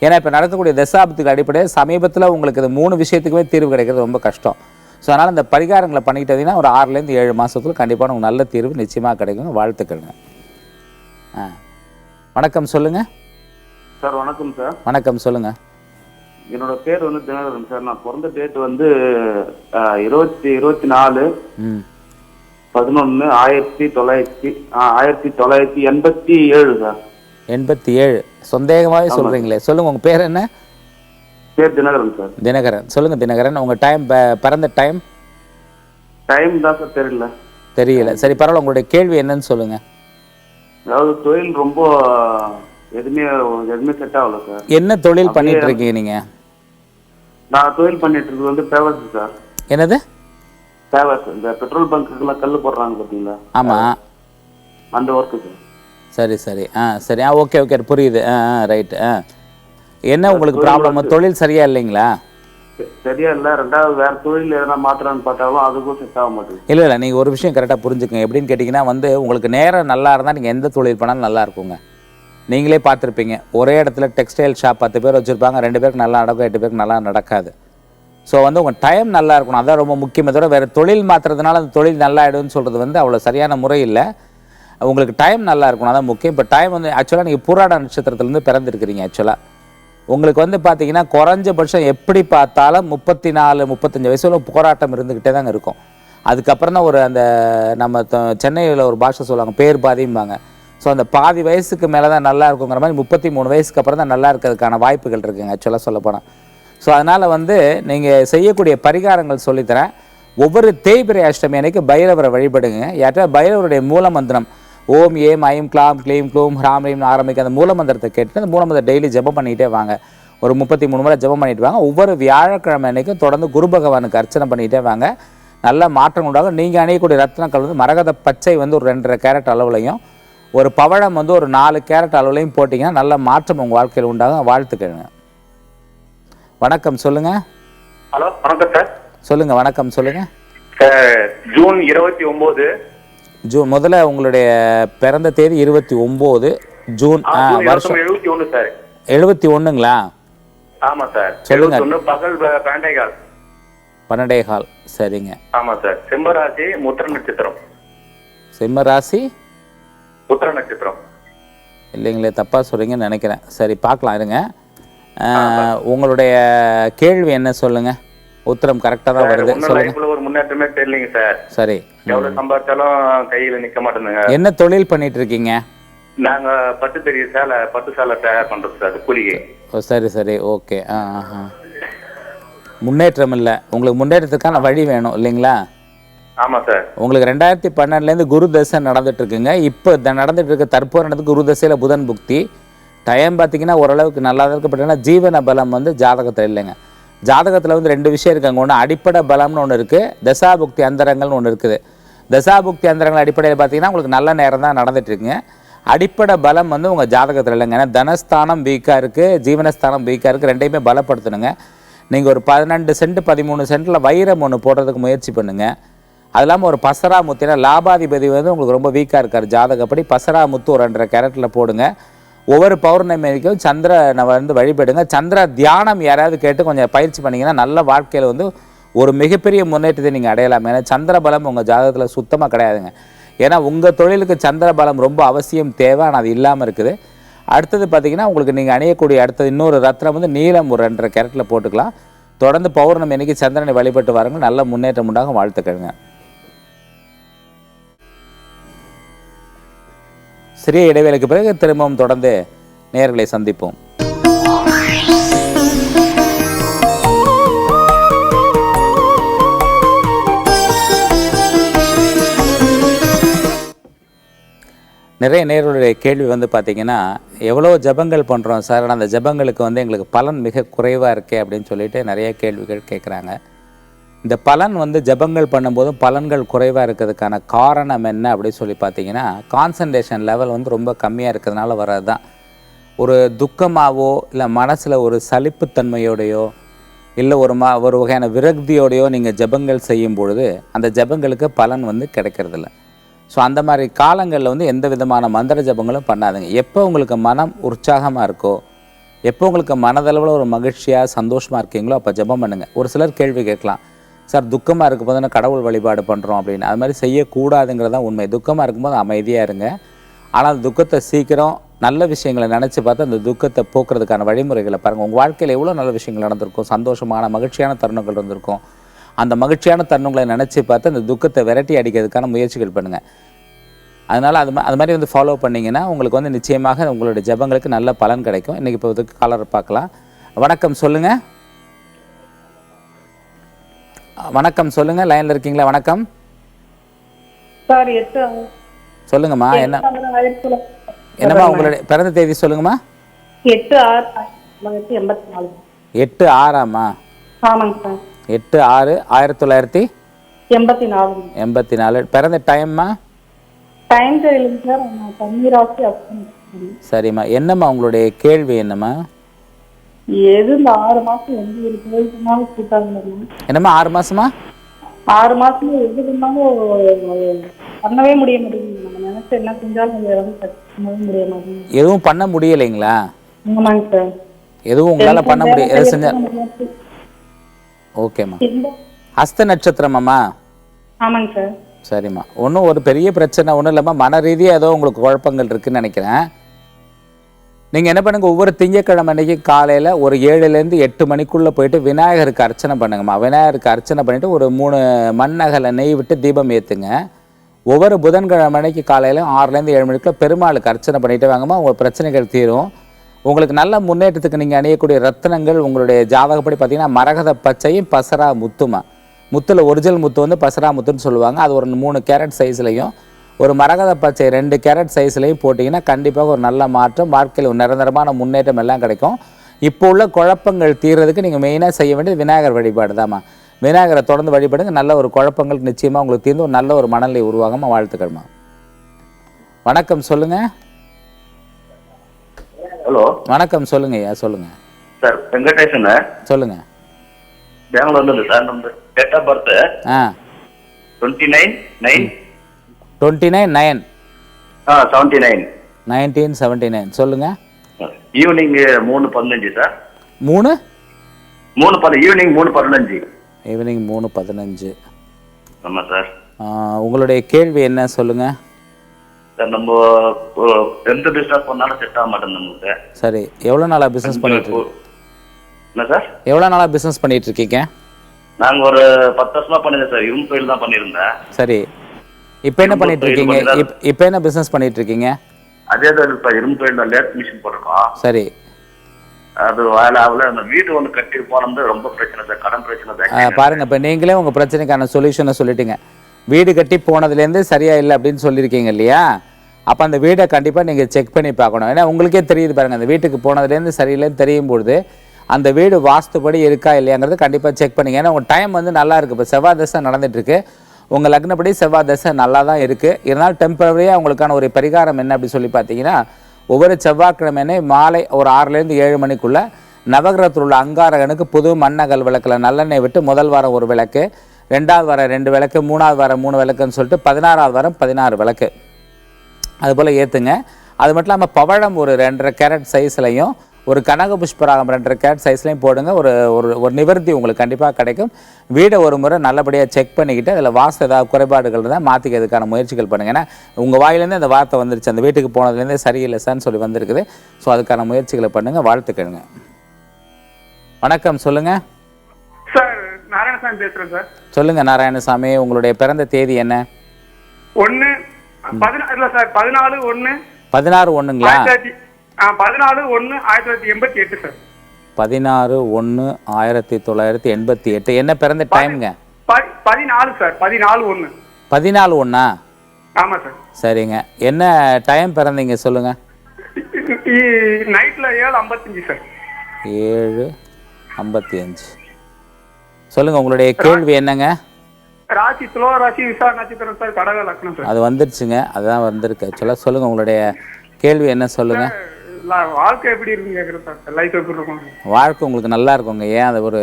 ஏன்னா இப்போ நடக்கக்கூடிய தசாபத்துக்கு அடிப்படையில் சமீபத்தில் உங்களுக்கு இது 3 விஷயத்துக்குமே தீர்வு கிடைக்கிறது ரொம்ப கஷ்டம். ஸோ அதனால் இந்த பரிகாரங்களை பண்ணிக்கிட்டு வந்தீங்கன்னா ஒரு 6லேருந்து 7 மாதத்துக்குள்ள கண்டிப்பாக உங்களுக்கு நல்ல தீர்வு நிச்சயமாக கிடைக்குங்க. வாழ்த்துக்கள்ங்க. வணக்கம் சொல்லுங்கள் சார். வணக்கம் சார். வணக்கம் சொல்லுங்கள். என்னோட பேர் வந்து தினகரன் சார். நான் பிறந்த டேட் வந்து 24/11/1987 சார். 87 சந்தேகமாகவே சொல்கிறீங்களே. சொல்லுங்கள், உங்கள் பேர் என்ன? பேர் தினகரன் சார். தினகரன். சொல்லுங்கள் தினகரன், உங்கள் டைம் பிறந்த டைம் தான் சார் தெரியல. சரி பரவாயில்ல, உங்களுடைய கேள்வி என்னன்னு சொல்லுங்கள். அதாவது தொழில் ரொம்ப எதுவுமே செட் ஆகல சார். என்ன தொழில் பண்ணிட்டு இருக்கீங்க நீங்க? நான் தொழில் பண்ணிட்டு இருக்கிறது வந்து பேவர்ஸ் சார். என்னது? பேவர்ஸ், இந்த பெட்ரோல் பங்க்குக்குலாம் கல் போடுறாங்க பார்த்தீங்களா? ஆமா, அந்த ஒர்க்கு சார். சரி சரி சரி ஓகே புரியுது. ரைட். என்ன உங்களுக்கு ப்ராப்ளம்? தொழில் சரியா இல்லைங்களா? சரியா இல்லை. ரெண்டாவது வேற தொழில் எதனா மாத்திரான்னு பார்த்தாலும் அதுக்கும் செட் ஆக மாட்டேங்குது. இல்லை நீங்கள் ஒரு விஷயம் கரெக்டாக புரிஞ்சுக்கங்க. எப்படின்னு கேட்டிங்கன்னா வந்து உங்களுக்கு நேரம் நல்லா இருந்தால் நீங்கள் எந்த தொழில் பண்ணாலும் நல்லா இருக்குங்க. நீங்களே பார்த்துருப்பீங்க, ஒரே இடத்துல டெக்ஸ்டைல் ஷாப் 10 பேர் வச்சுருப்பாங்க, 2 பேருக்கு நல்லா நடக்கும், 8 பேருக்கு நல்லா நடக்காது. ஸோ வந்து உங்கள் டைம் நல்லா இருக்கணும், அதான் ரொம்ப முக்கியமே. தவிர வேறு தொழில் மாற்றுறதுனால அந்த தொழில் நல்லா ஆகிடும்னு சொல்கிறது வந்து அவ்வளோ சரியான முறை இல்லை. உங்களுக்கு டைம் நல்லா இருக்கணும், அதான் முக்கியம். இப்போ டைம் வந்து ஆக்சுவலாக நீங்கள் பூராட நட்சத்திரத்துலேருந்து பிறந்திருக்கிறீங்க. ஆக்சுவலாக உங்களுக்கு வந்து பார்த்தீங்கன்னா குறைஞ்சபட்சம் எப்படி பார்த்தாலும் 34-35 வயசுல போராட்டம் இருந்துக்கிட்டே தாங்க இருக்கும். அதுக்கப்புறம் தான் ஒரு அந்த நம்ம சென்னையில் ஒரு பாஷை சொல்லுவாங்க, பேர் பாதிம்பாங்க. ஸோ அந்த பாதி வயசுக்கு மேலே தான் நல்லா இருக்குங்கிற மாதிரி 33 வயசுக்கு அப்புறம் தான் நல்லா இருக்கிறதுக்கான வாய்ப்புகள் இருக்குங்க ஆக்சுவலாக சொல்லப்போனால். ஸோ அதனால் வந்து நீங்கள் செய்யக்கூடிய பரிகாரங்கள் சொல்லித்தரேன். ஒவ்வொரு தேய்பிரை அஷ்டமி அன்னைக்கு பைரவரை வழிபடுங்க. யார்கிட்ட பைரவருடைய மூல மந்திரம் ஓம் ஏம் ஐம் க்ளாம் க்ளீம் க்ளூம் ஹ்ராம் ரீம் ஆரம்பிக்க அந்த மூல மந்திரத்தை கேட்டு அந்த மூல மந்திரம் டெய்லி ஜெபம் பண்ணிகிட்டே வாங்க. ஒரு 33 முறை ஜெபம் பண்ணிட்டு வாங்க. ஒவ்வொரு வியாழக்கிழமை அன்னைக்கும் தொடர்ந்து குரு பகவானுக்கு அர்ச்சனை பண்ணிகிட்டே வாங்க. நல்ல மாற்றம் உண்டாகும். நீங்கள் அணியக்கூடிய ரத்னங்கள் வந்து மரகத பச்சை வந்து ஒரு 2.5 கேரட் அளவுலையும், ஒரு பவழம் வந்து ஒரு 4 கேரட் அளவுலையும் போட்டிங்கன்னா நல்ல மாற்றம் உங்கள் வாழ்க்கையில் உண்டாகும். வாழ்த்துக்கள்ங்க. வணக்கம் சொல்லுங்கள். ஹலோ வணக்கம் சார். சொல்லுங்கள். வணக்கம் சொல்லுங்கள். ஜூன் 29 முதல்ல உங்களுடைய பிறந்த தேதி 29 ஜூன் வருஷம் 71 சார். 71ங்களா? ஆமா சார். சொல்லுங்க. பகல் 12:15. 12:15. சரிங்க. ஆமா சார். சிம்மராசி முத்திர நட்சத்திரம். சிம்மராசி முத்திர நட்சத்திரம் இல்லைங்களே, தப்பாக சொல்கிறீங்கன்னு நினைக்கிறேன். சரி பார்க்கலாம் இருங்க. உங்களுடைய கேள்வி என்ன சொல்லுங்க. உத்தரம் கரெக்டாக தான் வருது. சொல்லுங்க. ஒரு முன்னேற்றமே தெரியலைங்க சார். சரி, எவ்வளவு சம்பாதிச்சாலும் கையில நிக்க மாட்டேங்குங்க. என்ன தொழில் பண்ணிட்டு இருக்கீங்க? நாங்க பட்டு சேலை தயார் பண்றோம் சார், கூலிக்கு. சரி சரி ஓகே. முன்னேற்றம் இல்லை. உங்களுக்கு முன்னேற்றத்துக்கான வழி வேணும் இல்லைங்களா? ஆமா சார். உங்களுக்கு 2012 குரு தசை நடந்துட்டு இருக்குங்க. இப்போ நடந்துட்டு இருக்க தற்போது நடந்துக்கு குரு தசையில புதன் புக்தி. டைம் பார்த்தீங்கன்னா ஓரளவுக்கு நல்லா தான் இருக்கப்பட்டா ஜீவன பலம் வந்து ஜாதகத்தில் இல்லைங்க. ஜாதகத்தில் வந்து 2 விஷயம் இருக்காங்க. ஒன்று அடிப்படை பலம்னு ஒன்று இருக்குது, தசாபுக்தி அந்தரங்கள்னு ஒன்று இருக்குது. தசாபுக்தி அந்தரங்கள் அடிப்படையில் பார்த்தீங்கன்னா உங்களுக்கு நல்ல நேரம் தான் நடந்துட்டுருக்குங்க. அடிப்படை பலம் வந்து உங்கள் ஜாதகத்தில் இல்லைங்க. ஏன்னா தனஸ்தானம் வீக்காக இருக்குது, ஜீவனஸ்தானம் வீக்காக இருக்குது, ரெண்டையுமே பலப்படுத்தணுங்க. நீங்கள் ஒரு 12 சென்ட் 13 சென்ட்டில் வைரம் ஒன்று போடுறதுக்கு முயற்சி பண்ணுங்கள். அது இல்லாமல் ஒரு பசரா முத்தினா லாபாதிபதி வந்து உங்களுக்கு ரொம்ப வீக்காக இருக்கார் ஜாதகப்படி. பசரா முத்து ஒரு 2.5 கேரட்டில் போடுங்க. ஒவ்வொரு பௌர்ணமிக்கும் சந்திரனை வந்து வழிபடுங்க. சந்திர தியானம் யாராவது கேட்டு கொஞ்சம் பயிற்சி பண்ணிங்கன்னா நல்ல வாழ்க்கையில் வந்து ஒரு மிகப்பெரிய முன்னேற்றத்தை நீங்கள் அடையலாம். ஏன்னா சந்திர பலம் உங்கள் ஜாதகத்தில் சுத்தமாக கிடையாதுங்க. ஏன்னா உங்கள் தொழிலுக்கு சந்திர பலம் ரொம்ப அவசியம் தேவை, ஆனால் அது இல்லாமல் இருக்குது. அடுத்தது பார்த்திங்கன்னா உங்களுக்கு நீங்கள் அணியக்கூடிய அடுத்தது இன்னொரு ரத்னம் வந்து நீலம் ஒரு 2.5 கேரட்டில் போட்டுக்கலாம். தொடர்ந்து பௌர்ணமி அன்னைக்கு சந்திரனை வழிபட்டு வாருங்க, நல்ல முன்னேற்றம் உண்டாக. வாழ்த்துக்கள்ங்க. சிறிய இடைவேளைக்கு பிறகு திரும்பவும் தொடர்ந்து நேயர்களை சந்திப்போம். நிறைய நேயர்களுடைய கேள்வி வந்து பார்த்திங்கன்னா, எவ்வளோ ஜபங்கள் பண்ணுறோம் சார், ஆனால் அந்த ஜபங்களுக்கு வந்து எங்களுக்கு பலன் மிக குறைவாக இருக்கே அப்படின்னு சொல்லிட்டு நிறைய கேள்விகள் கேட்குறாங்க. இந்த பலன் வந்து ஜபங்கள் பண்ணும்போதும் பலன்கள் குறைவாக இருக்கிறதுக்கான காரணம் என்ன அப்படின்னு சொல்லி பார்த்தீங்கன்னா, கான்சன்ட்ரேஷன் லெவல் வந்து ரொம்ப கம்மியாக இருக்கிறதுனால வர்றது தான். ஒரு துக்கமாகவோ இல்லை மனசில் ஒரு சலிப்புத்தன்மையோடையோ இல்லை ஒரு வகையான விரக்தியோடையோ நீங்கள் ஜபங்கள் செய்யும் பொழுது அந்த ஜபங்களுக்கு பலன் வந்து கிடைக்கிறதில்ல. ஸோ அந்த மாதிரி காலங்களில் வந்து எந்த விதமான மந்திர ஜபங்களும் பண்ணாதுங்க. எப்போ உங்களுக்கு மனம் உற்சாகமாக இருக்கோ, எப்போ உங்களுக்கு மனதளவில் ஒரு மகிழ்ச்சியாக சந்தோஷமாக இருக்கீங்களோ அப்போ ஜபம் பண்ணுங்கள். ஒரு சிலர் கேள்வி கேட்கலாம், சார் துக்கமாக இருக்கும்போது நான் கடவுள் வழிபாடு பண்ணுறோம் அப்படின்னு. அது மாதிரி செய்யக்கூடாதுங்கிறது தான் உண்மை. துக்கமாக இருக்கும்போது அமைதியாக இருங்க. ஆனால் துக்கத்தை சீக்கிரம் நல்ல விஷயங்களை நினச்சி பார்த்து அந்த துக்கத்தை போக்குறதுக்கான வழிமுறைகளை பாருங்கள். உங்கள் வாழ்க்கையில் எவ்வளோ நல்ல விஷயங்கள் நடந்திருக்கும், சந்தோஷமான மகிழ்ச்சியான தருணங்கள் இருந்திருக்கும். அந்த மகிழ்ச்சியான தருணங்களை நினச்சி பார்த்து அந்த துக்கத்தை விரட்டி அடிக்கிறதுக்கான முயற்சிகள் பண்ணுங்கள். அதனால் அது மாதிரி வந்து ஃபாலோ பண்ணிங்கன்னா உங்களுக்கு வந்து நிச்சயமாக உங்களுடைய ஜபங்களுக்கு நல்ல பலன் கிடைக்கும். இன்றைக்கி இப்போ இதுக்கு காலர் பார்க்கலாம். வணக்கம், சொல்லுங்கள். வணக்கம், சொல்லுங்கள். லைனில் இருக்கீங்களா? வணக்கம் சார். சொல்லுங்கம்மா. என்னம்மா உங்களுடைய பிறந்த தேதி சொல்லுங்கம்மா. 8/6/1984. 8/6ஆம்மா? ஆமாங்க சார். 8/6/1984. பிறந்த டைம்மா? டைம் தெரியலங்க சார். நான் தண்ணீராசி அப்சன். சரிம்மா. என்னம்மா உங்களுடைய கேள்வி என்னம்மா? எது இந்த 6 மாசம் எந்த ஒரு கோயிலுக்குனாலும் கூட்டாங்க. என்னம்மா 6 மாசமா? 6 மாசம் எது இருந்தாலும் பண்ணவே முடிய மாட்டேங்குது. நம்ம நினைச்ச என்ன செஞ்சாலும் பண்ணவே முடிய மாட்டேங்குது. எதுவும் பண்ண முடியலைங்களா? ஆமாங்க சார். எதுவும் உங்களால பண்ண முடியும்? எதை செஞ்சா? ஓகேம்மா. ஹஸ்த நட்சத்திரமாம்மா? ஆமாங்க சார். சரிம்மா. ஒன்றும் ஒரு பெரிய பிரச்சனை ஒன்றும் இல்லைம்மா. மன ரீதியாக ஏதோ உங்களுக்கு குழப்பங்கள் இருக்குதுன்னு நினைக்கிறேன். நீங்கள் என்ன பண்ணுங்கள், ஒவ்வொரு திங்கட்கிழமை அன்றைக்கி காலையில் ஒரு 7லேருந்து 8 மணிக்குள்ளே போயிட்டு விநாயகருக்கு அர்ச்சனை பண்ணுங்கம்மா. விநாயகருக்கு அர்ச்சனை பண்ணிவிட்டு ஒரு 3 மண்ணகலை நெய் விட்டு தீபம் ஏற்றுங்க. ஒவ்வொரு புதன்கிழமை அன்றைக்கி காலையில் 6லேருந்து 7 மணிக்குள்ளே பெருமாளுக்கு அர்ச்சனை பண்ணிவிட்டு வாங்கம்மா. உங்கள் பிரச்சனைகள் தீரும். உங்களுக்கு நல்ல முன்னேற்றத்துக்கு நீங்கள் அணியக்கூடிய ரத்தினங்கள் உங்களுடைய ஜாதகப்படி பார்த்தீங்கன்னா மரகத பச்சையும் பசரா முத்துமா. முத்தில் ஒரிஜினல் முத்து வந்து பசரா முத்துன்னு சொல்லுவாங்க. அது ஒரு 3 கேரட் சைஸ்லையும் ஒரு மரகத பச்சை 2 கேரட் சைஸ்லையும் போட்டிங்கன்னா கண்டிப்பாக ஒரு நல்ல மாற்றம், வாழ்க்கையில் ஒரு நிரந்தரமான முன்னேற்றம் எல்லாம் கிடைக்கும். இப்போ உள்ள குழப்பங்கள் தீர்றதுக்கு நீங்கள் மெயினாக செய்ய வேண்டியது விநாயகர் வழிபாடு தாம்மா. விநாயகரை தொடர்ந்து வழிபடுங்க. நல்ல ஒரு குழப்பங்கள் நிச்சயமாக உங்களுக்கு தீர்ந்து ஒரு நல்ல ஒரு மனநிலை உருவாகமா. வாழ்த்துக்கள்மா. வணக்கம், சொல்லுங்கள். ஹலோ, வணக்கம், சொல்லுங்க ஐயா. சொல்லுங்க சார். வெங்கடேசன் சொல்லுங்க. பெங்களூர்ல சார். நம்ம டேட் ஆஃப் பர்த் 29/9 29/9 1979. சொல்லுங்க. Evening 3:15 sir. 3:15 ஈவினிங் 3:15. ஈவினிங் 3:15. ஆமா சார். உங்களுடைய கேள்வி என்ன சொல்லுங்க சார். நம்ம எந்த பிசினஸ் பண்ணாலும் செட் ஆக மாட்டேன் நமக்கு. சரி, எவ்வளோ நாளாக பிஸ்னஸ் பண்ணிட்டு இருக்கீங்க? என்ன சார்? எவ்வளோ நாளாக பிஸ்னஸ் பண்ணிட்டு இருக்கீங்க? நாங்கள் ஒரு 10 வருஷமா பண்ணிருந்தேன் சார். இரும்பு தொழில் தான் பண்ணியிருந்தேன். சரி, இப்போ என்ன பண்ணிட்டு இருக்கீங்க? இப்போ என்ன பிஸ்னஸ் பண்ணிட்டு இருக்கீங்க? அதே தான் இப்போ இரும்பு தொழில் தான். லேத் மிஷின் போட்டிருக்கோம். சரி, அது வேலை ஆகல. அந்த வீடு ஒன்று கட்டி போனது ரொம்ப பிரச்சனை சார். கடன் பிரச்சனை தான். பாருங்க, இப்போ நீங்களே உங்கள் பிரச்சனைக்கான சொல்யூஷனை சொல்லிட்டீங்க. வீடு கட்டி போனதுலேருந்து சரியா இல்லை அப்படின்னு சொல்லியிருக்கீங்க இல்லையா? அப்போ அந்த வீடை கண்டிப்பாக நீங்கள் செக் பண்ணி பார்க்கணும். ஏன்னா உங்களுக்கே தெரியுது பாருங்கள், அந்த வீட்டுக்கு போனதுலேருந்து சரியில்லைன்னு தெரியும் பொழுது அந்த வீடு வாஸ்துபடி இருக்கா இல்லையாங்கிறது கண்டிப்பாக செக் பண்ணிங்க. ஏன்னா உங்கள் டைம் வந்து நல்லா இருக்குது. இப்போ செவ்வாய் தசை நடந்துகிட்ருக்கு. உங்கள் லக்னப்படி செவ்வாய் தசை நல்லா தான் இருக்குது. இருந்தாலும் டெம்பரவரியாக உங்களுக்கான ஒரு பரிகாரம் என்ன அப்படி சொல்லி பார்த்தீங்கன்னா, ஒவ்வொரு செவ்வாய்க்கிழமைனே மாலை ஒரு 6லேருந்து 7 மணிக்குள்ளே நவகிரகத்தில் உள்ள அங்காரகனுக்கு புது மண்ணகல் விளக்கில் நல்லெண்ணெய் விட்டு முதல் வாரம் ஒரு விளக்கு, 2வது வாரம் 2 விளக்கு, 3வது வாரம் 3 விளக்குன்னு சொல்லிட்டு 16வது வாரம் 16 விளக்கு அதுபோல் ஏற்றுங்க. அது மட்டும் இல்லாமல் பவழம் ஒரு 2.5 கேரட் சைஸ்லையும் ஒரு கனக புஷ்பராகம் 2.5 கேரட் சைஸ்லையும் போடுங்க. ஒரு ஒரு நிவர்த்தி உங்களுக்கு கண்டிப்பாக கிடைக்கும். வீடை ஒரு முறை நல்லபடியாக செக் பண்ணிக்கிட்டு அதில் வாச ஏதாவது குறைபாடுகள் இருந்தால் மாற்றிக்கிறதுக்கான முயற்சிகள் பண்ணுங்கள். ஏன்னா உங்கள் வாயிலேருந்து அந்த வார்த்தை வந்துருச்சு, அந்த வீட்டுக்கு போனதுலேருந்தே சரியில்லை சார்ன்னு சொல்லி வந்திருக்குது. ஸோ அதுக்கான முயற்சிகளை பண்ணுங்கள். வாழ்த்துக்கணுங்க. வணக்கம், சொல்லுங்கள் சார். நாராயணசாமி பேசுறேன் சார். சொல்லுங்கள் நாராயணசாமி, உங்களுடைய பிறந்த தேதி என்ன? 14/1. 16/1ங்களா? 14/1/1988 சார். 16/1/1988. என்ன பிறந்த டைம்ங்க? 14 சார். 14/1. 14/1. ஆமா சார். சரிங்க. என்ன டைம் பிறந்தீங்க சொல்லுங்க? நைட்ல 7:55 சார். 7:55. சொல்லுங்க, உங்களுடைய கேள்வி என்னங்க? ராசி துலா ராசி விசா நட்சத்திரம் சார். கடக லக்னம் சார். அது வந்துருச்சுங்க, அதுதான் வந்திருக்கு. சொல்லுங்க, உங்களுடைய கேள்வி என்ன சொல்லுங்க? வாழ்க்கை எப்படி இருக்குன்னு கேட்குறேன் சார். லைஃப் எப்படி இருக்கும்? வாழ்க்கை உங்களுக்கு நல்லா இருக்குங்க. ஏன் அது ஒரு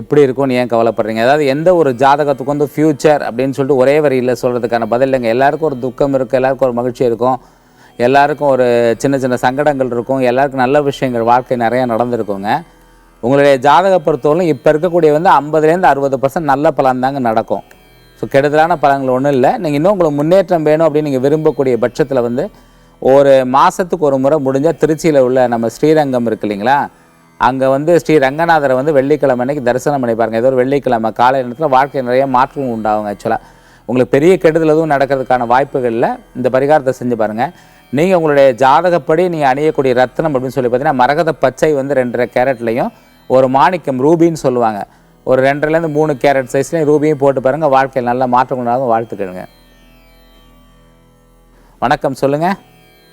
எப்படி இருக்கும்னு ஏன் கவலைப்படுறீங்க? அதாவது எந்த ஒரு ஜாதகத்துக்கு வந்து ஃப்யூச்சர் அப்படின்னு சொல்லிட்டு ஒரே வரியில் சொல்கிறதுக்கான பதில் இல்லைங்க. எல்லாருக்கும் ஒரு துக்கம் இருக்குது, எல்லாருக்கும் ஒரு மகிழ்ச்சி இருக்கும், எல்லாருக்கும் ஒரு சின்ன சின்ன சங்கடங்கள் இருக்கும், எல்லாருக்கும் நல்ல விஷயங்கள் வாழ்க்கை நிறையா நடந்திருக்குங்க. உங்களுடைய ஜாதக பொறுத்தவரைக்கும் இப்போ இருக்கக்கூடிய வந்து 50% 60% நல்ல பலன் தாங்க நடக்கும். ஸோ கெடுதலான பலன்கள் ஒன்றும் இல்லை. நீங்கள் இன்னும் உங்களுக்கு முன்னேற்றம் வேணும் அப்படின்னு நீங்கள் விரும்பக்கூடிய பட்சத்தில் வந்து ஒரு மாதத்துக்கு ஒரு முறை முடிஞ்சால் திருச்சியில் உள்ள நம்ம ஸ்ரீரங்கம் இருக்கு இல்லைங்களா, அங்கே வந்து ஸ்ரீ ரங்கநாதரை வந்து வெள்ளிக்கிழமை அன்னைக்கு தரிசனம் பண்ணி பாருங்கள். ஏதோ ஒரு வெள்ளிக்கிழமை காலை நேரத்தில் வாழ்க்கை நிறைய மாற்றம் உண்டாகுங்க. ஆக்சுவலாக உங்களுக்கு பெரிய கெடுதல் எதுவும் நடக்கிறதுக்கான வாய்ப்புகள் இல்லை. இந்த பரிகாரத்தை செஞ்சு பாருங்கள். நீங்கள் உங்களுடைய ஜாதகப்படி நீங்கள் அணியக்கூடிய ரத்னம் அப்படின்னு சொல்லி பார்த்தீங்கன்னா மரகத பச்சை வந்து 2.5 கேரட்லையும் ஒரு மாணிக்கம் ரூபின்னு சொல்லுவாங்க, ஒரு 2.5லேருந்து 3 கேரட் சைஸ்லையும் ரூபியும் போட்டு பாருங்கள். வாழ்க்கையில் நல்ல மாற்றம் உண்டாகும். வாழ்த்துக்கிடுங்க. வணக்கம், சொல்லுங்கள்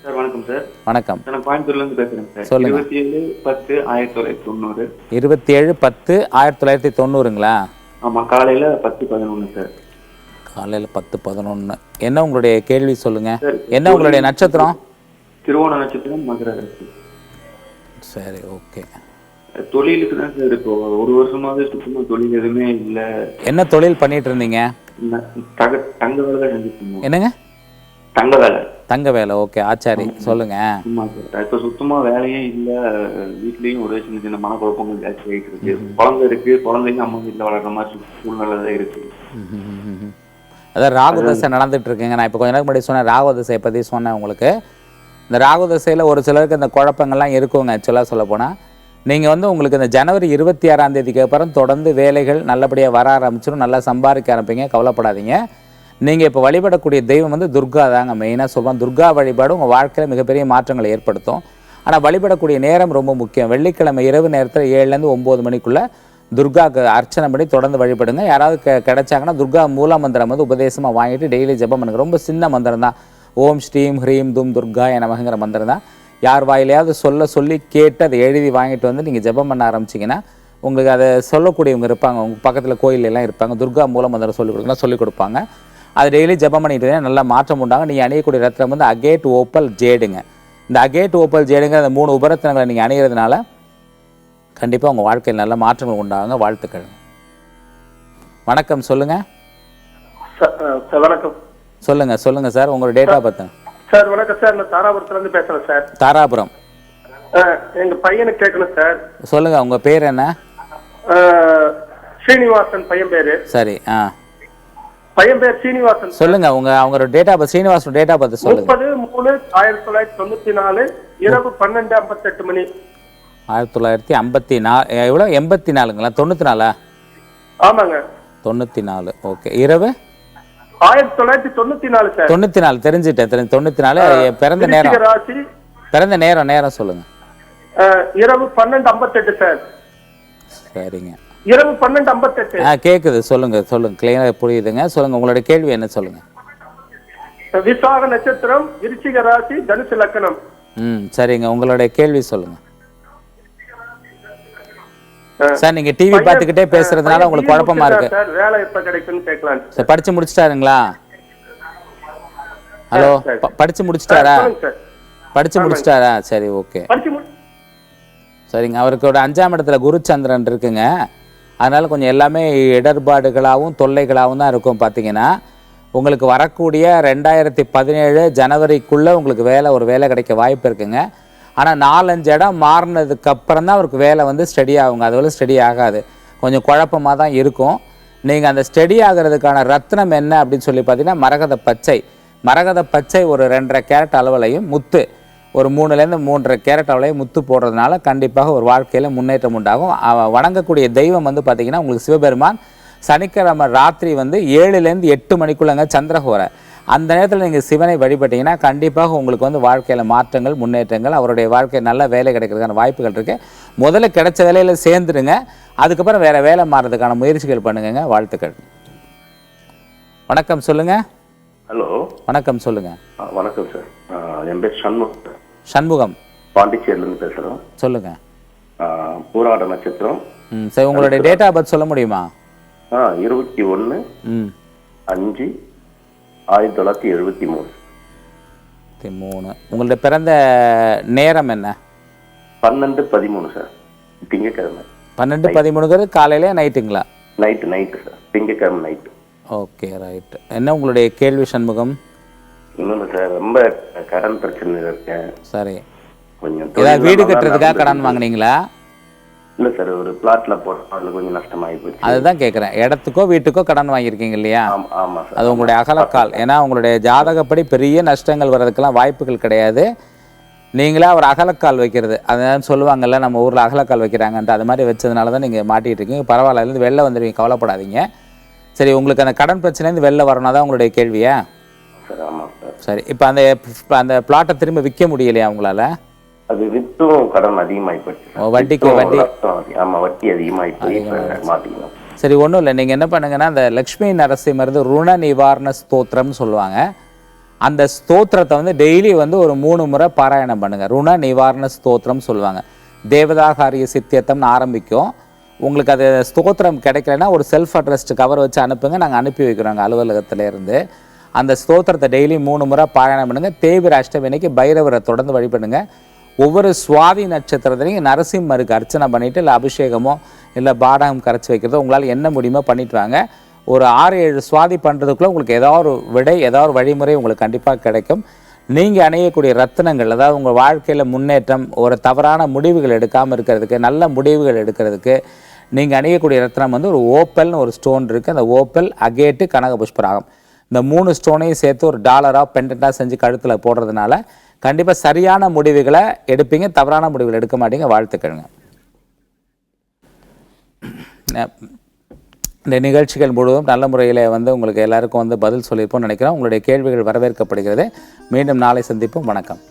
சார். வணக்கம் சார். வணக்கம். நான் கோயம்புத்தூர்லேருந்து பேசுகிறேன் சார். சொல்லுங்க. 27/10/1990. 27/10/1990ங்களா? ஆமாம். காலையில் 10:11 சார். காலையில் 10:11. என்ன உங்களுடைய கேள்வி சொல்லுங்க? என்ன உங்களுடைய நட்சத்திரம்? திருவோண நட்சத்திரம், மகர ராசி. சரி, ஓகே. தொழிலுக்கு தான் சார் இப்போ 1 வருஷமாவே சுத்தமாக தொழில் எதுவுமே இல்லை. என்ன தொழில் பண்ணிட்டு இருந்தீங்க? தங்க வேலை தான் செஞ்சுட்டு இருந்தோம். என்னங்க? தங்க வேலை. தங்க வேலை, ஓகே. ஆச்சாரி, சொல்லுங்க. ஆமாம் சார். இப்போ சுத்தமாக வேலையே இல்லை. வீட்லேயும் ஒரே சின்ன சின்ன மனக்குழப்பங்கள் ஜாஸ்தி ஆகிட்டு இருக்கு. குழந்தை இருக்கு, குழந்தைங்க அம்மா வீட்டில் வளர்ற மாதிரி சூழ்நிலை தான் இருக்கு. அதான் ராகு தசை நடந்துட்டு இருக்குங்க. நான் இப்போ கொஞ்ச நேரம் முன்னாடி சொன்னேன், ராகு தசையை பற்றி சொன்னேன் உங்களுக்கு. இந்த ராகு தசையில் ஒரு சிலருக்கு இந்த குழப்பங்கள்லாம் இருக்குங்க. ஆக்சுவலாக சொல்ல போனால் நீங்கள் வந்து உங்களுக்கு இந்த ஜனவரி 26ஆம் தேதிக்கு அப்புறம் தொடர்ந்து வேலைகள் நல்லபடியாக வர ஆரம்பிச்சிடும், நல்லா சம்பாதிக்க ஆரம்பிப்பீங்க. கவலைப்படாதீங்க. நீங்கள் இப்போ வழிபடக்கூடிய தெய்வம் வந்து துர்கா தாங்க. மெயினாக சொல்லுவாங்க, துர்கா வழிபாடு உங்கள் வாழ்க்கையில் மிகப்பெரிய மாற்றங்களை ஏற்படுத்தும். ஆனால் வழிபடக்கூடிய நேரம் ரொம்ப முக்கியம். வெள்ளிக்கிழமை இரவு நேரத்தில் 7லேருந்து 9 மணிக்குள்ளே துர்காவுக்கு அர்ச்சனை பண்ணி தொடர்ந்து வழிபடுங்க. யாராவது கிடைச்சாங்கன்னா துர்கா மூல மந்திரம் வந்து உபதேசமாக வாங்கிட்டு டெய்லி ஜெபம் பண்ணுங்க. ரொம்ப சின்ன மந்திரம் தான். ஓம் ஸ்ரீம் ஹ்ரீம் தும் துர்கா நமங்கிற மந்திரம் தான். யார் வாயிலையாவது சொல்லி கேட்டு அதை எழுதி வாங்கிட்டு வந்து நீங்கள் ஜெபம் பண்ண ஆரம்பிச்சிங்கன்னா உங்களுக்கு அதை சொல்லக்கூடியவங்க இருப்பாங்க. உங்கள் பக்கத்தில் கோயிலெல்லாம் இருப்பாங்க. துர்கா மூல மந்திரம் சொல்லிக் கொடுப்பாங்க. அது டெய்லி ஜெபம் பண்ணிட்டு நல்லா மாற்றம் உண்டாங்க. நீங்கள் அணியக்கூடிய ரத்னம் வந்து அகேட் ஓப்பல் ஜேடுங்க. இந்த அகேட் ஓப்பல் ஜேடுங்க அந்த 3 உபரத்னங்களை நீங்கள் அணிகிறதுனால கண்டிப்பாக உங்கள் வாழ்க்கையில் நல்ல மாற்றங்கள் உண்டாகுங்க. வாழ்த்துக்கள். வணக்கம், சொல்லுங்கள். வணக்கம். சொல்லுங்கள் சார். உங்களோட டேட் ஆஃப் பர்த் சார்? வணக்கம் சார். நான் தாராபுரத்துலேருந்து பேசுகிறேன் சார். தாராபுரம். எங்கள் பையனுக்கு கேட்கணும் சார். சொல்லுங்கள், உங்கள் பேர் என்ன? ஸ்ரீனிவாசன் பையன் பேர். சரி. பையன் பேர் ஸ்ரீனிவாசன். சொல்லுங்க, அவங்களோட date of birth, Srinivasan date of birth சொல்லுங்க. 30/3/1994 இரவு 12:58 மணி. 1954. எவ்வளோ? 84ங்களா? 94? ஆமாங்க. 94. ஓகே. இரவு 1994 சார். 94 தெரிஞ்சுட்டேன். 94 பிறந்த நேரம். பிறந்த நேரம் சொல்லுங்க. இரவு 12:58 சார். சரிங்க. இரவு 12:58. கேக்குது. சொல்லுங்க கிளியரா புரியுதுங்க. சொல்லுங்க, உங்களோட கேள்வி என்ன சொல்லுங்க. விசாக நட்சத்திரம், விருச்சிக ராசி, தனுசு லக்னம். சரிங்க, உங்களுடைய கேள்வி சொல்லுங்க. சார் நீங்கள் டிவி பார்த்துக்கிட்டே பேசுறதுனால உங்களுக்கு குழப்பமா இருக்கு. சார் வேலை எப்ப கிடைக்கும்னு கேட்கலாம் சார். படிச்சு முடிச்சிட்டாருங்களா? ஹலோ, படிச்சு முடிச்சிட்டாரா? படிச்சு முடிச்சிட்டாரா? சரி, ஓகே, சரிங்க. அவருக்கோட 5ஆம் இடத்துல குருச்சந்திரன் இருக்குங்க. அதனால கொஞ்சம் எல்லாமே இடர்பாடுகளாகவும் தொல்லைகளாகவும் தான் இருக்கும். பார்த்தீங்கன்னா உங்களுக்கு வரக்கூடிய 2017 ஜனவரிக்குள்ளே உங்களுக்கு ஒரு வேலை கிடைக்க வாய்ப்பு இருக்குங்க. ஆனால் 4-5 இடம் மாறினதுக்கு அப்புறம் தான் அவருக்கு வேலை வந்து ஸ்டடி ஆகுங்க. அதுவரை ஸ்டடி ஆகாது, கொஞ்சம் குழப்பமாக தான் இருக்கும். நீங்கள் அந்த ஸ்டடி ஆகிறதுக்கான ரத்னம் என்ன அப்படின்னு சொல்லி பார்த்தீங்கன்னா மரகத பச்சை. மரகத பச்சை ஒரு 2.5 கேரட் அளவுலையும் முத்து ஒரு 3லேருந்து 3.5 கேரட் அளவுலையும் முத்து போடுறதுனால கண்டிப்பாக ஒரு வாழ்க்கையில் முன்னேற்றம் உண்டாகும். வணங்கக்கூடிய தெய்வம் வந்து பார்த்திங்கன்னா உங்களுக்கு சிவபெருமான். சனிக்கிழமை ராத்திரி வந்து 7லேருந்து 8 மணிக்குள்ளங்க சந்திரஹோரை. அந்த நேரத்தில் நீங்கள் சிவனை வழிபட்டீங்கன்னா கண்டிப்பாக உங்களுக்கு வந்து வாழ்க்கையில் மாற்றங்கள் முன்னேற்றங்கள், அவருடைய வாழ்க்கை நல்ல வேலை கிடைக்கிறதுக்கான வாய்ப்புகள் இருக்குது. முதல்ல கிடைச்ச வேலையில் சேர்ந்துடுங்க, அதுக்கப்புறம் வேறு வேலை மாறுறதுக்கான முயற்சிகள் பண்ணுங்க. வாழ்த்துக்கள். வணக்கம், சொல்லுங்க. ஹலோ, வணக்கம், சொல்லுங்க. வணக்கம் சார், என் பேர் சண்முகம். சண்முகம், பாண்டிச்சேரியிலேருந்து பேசுகிறோம். சொல்லுங்க. பூராட நட்சத்திரம். சரி, உங்களுடைய டேட் ஆஃப் பர்த் சொல்ல முடியுமா? 21/5/1973. உங்களுடைய பிறந்த நேரம் என்ன? 12:13 சார், திங்கக்கிழமை. 12:13 காலையில நைட்டுங்களா? நைட்டு சார், திங்கக்கிழமை நைட்டு. Okay, right. என்ன உங்களுடைய கேள்வி சண்முகம்? இன்னொன்று சார், ரொம்ப கடன் பிரச்சனை இருக்கேன். சரி, கொஞ்சம் ஏதாவது வீடு கட்டுறதுக்காக கடன் வாங்கினீங்களா? இல்லை சார், ஒரு பிளாட்ல போடுறதுல கொஞ்சம் நஷ்டமாகி போச்சு. அதுதான் கேட்குறேன். இடத்துக்கோ வீட்டுக்கோ கடன் வாங்கியிருக்கீங்க இல்லையா? ஆமாம் சார். அது உங்களுடைய அகலக்கால். ஏன்னா உங்களுடைய ஜாதகப்படி பெரிய நஷ்டங்கள் வர்றதுக்கெல்லாம் வாய்ப்புகள் கிடையாது. நீங்களே ஒரு அகலக்கால் வைக்கிறது, அதான் சொல்லுவாங்கல்ல நம்ம ஊரில் அகலக்கால் வைக்கிறாங்கன்ட்டு, அது மாதிரி வச்சதுனால தான் நீங்கள் மாட்டிகிட்டு இருக்கீங்க. பரவாயில்ல, இதுலேருந்து வெளில வந்துடுவீங்க, கவலைப்படாதீங்க. சரி, உங்களுக்கு அந்த கடன் பிரச்சனைலேருந்து வெளில வரணும் தான் உங்களுடைய கேள்வியா? சார், ஆமாம் சார். சரி, இப்போ அந்த பிளாட்டை திரும்ப விற்க முடியலையா உங்களால்? அது வித்தும் கடன் அதிகமாகி போச்சு. வட்டிக்கு வட்டி. ஆமாம், வட்டி அதிகமாகி போய் மாட்டிக்கலாம். சரி, ஒன்றும் இல்லை. நீங்கள் என்ன பண்ணுங்கன்னா, அந்த லக்ஷ்மி நரசிம்மர் ருண நிவாரண ஸ்தோத்திரம்னு சொல்லுவாங்க. அந்த ஸ்தோத்திரத்தை வந்து டெய்லி வந்து ஒரு 3 முறை பாராயணம் பண்ணுங்கள். ருண நிவாரண ஸ்தோத்திரம் சொல்லுவாங்க. தேவதாகாரிய சித்தியத்தம்னு ஆரம்பிக்கும். உங்களுக்கு அது ஸ்தோத்திரம் கிடைக்கலன்னா ஒரு செல்ஃப் அட்ரஸ்ட் கவர் வச்சு அனுப்புங்க, நாங்கள் அனுப்பி வைக்கிறோங்க அலுவலகத்திலேருந்து. அந்த ஸ்தோத்திரத்தை டெய்லி 3 முறை பாராயணம் பண்ணுங்கள். தேய்பிர அஷ்டமிக்கு பைரவரை தொடர்ந்து வழிபடுங்க. ஒவ்வொரு சுவாதி நட்சத்திரத்துலையும் நரசிம்மருக்கு அர்ச்சனை பண்ணிவிட்டு இல்லை அபிஷேகமோ இல்லை பாடகம் கரைச்சி வைக்கிறதோ உங்களால் என்ன முடியுமோ பண்ணிட்டு வாங்க. ஒரு 6-7 சுவாதி பண்ணுறதுக்குள்ளே உங்களுக்கு ஏதாவது ஒரு விடை, ஏதாவது ஒரு வழிமுறை உங்களுக்கு கண்டிப்பாக கிடைக்கும். நீங்கள் அணையக்கூடிய ரத்தினங்கள், அதாவது உங்கள் வாழ்க்கையில் முன்னேற்றம், ஒரு தவறான முடிவுகள் எடுக்காமல் இருக்கிறதுக்கு, நல்ல முடிவுகள் எடுக்கிறதுக்கு நீங்கள் அணையக்கூடிய ரத்தினம் வந்து ஒரு ஓப்பல்னு ஒரு ஸ்டோன் இருக்குது. அந்த ஓப்பல், அகேட்டு, கனக புஷ்பராகம், இந்த 3 ஸ்டோனையும் சேர்த்து ஒரு டாலராக பெண்டண்ட்டாக செஞ்சு கழுத்தில் போடுறதுனால கண்டிப்பாக சரியான முடிவுகளை எடுப்பீங்க, தவறான முடிவுகள் எடுக்க மாட்டீங்க. வாழ்த்துக்கள்ங்க. இந்த நிகழ்ச்சிகள் முழுவதும் நல்ல முறையில் வந்து உங்களுக்கு எல்லாருக்கும் வந்து பதில் சொல்லியிருப்போம்னு நினைக்கிறேன். உங்களுடைய கேள்விகள் வரவேற்கப்படுகிறது. மீண்டும் நாளை சந்திப்போம். வணக்கம்.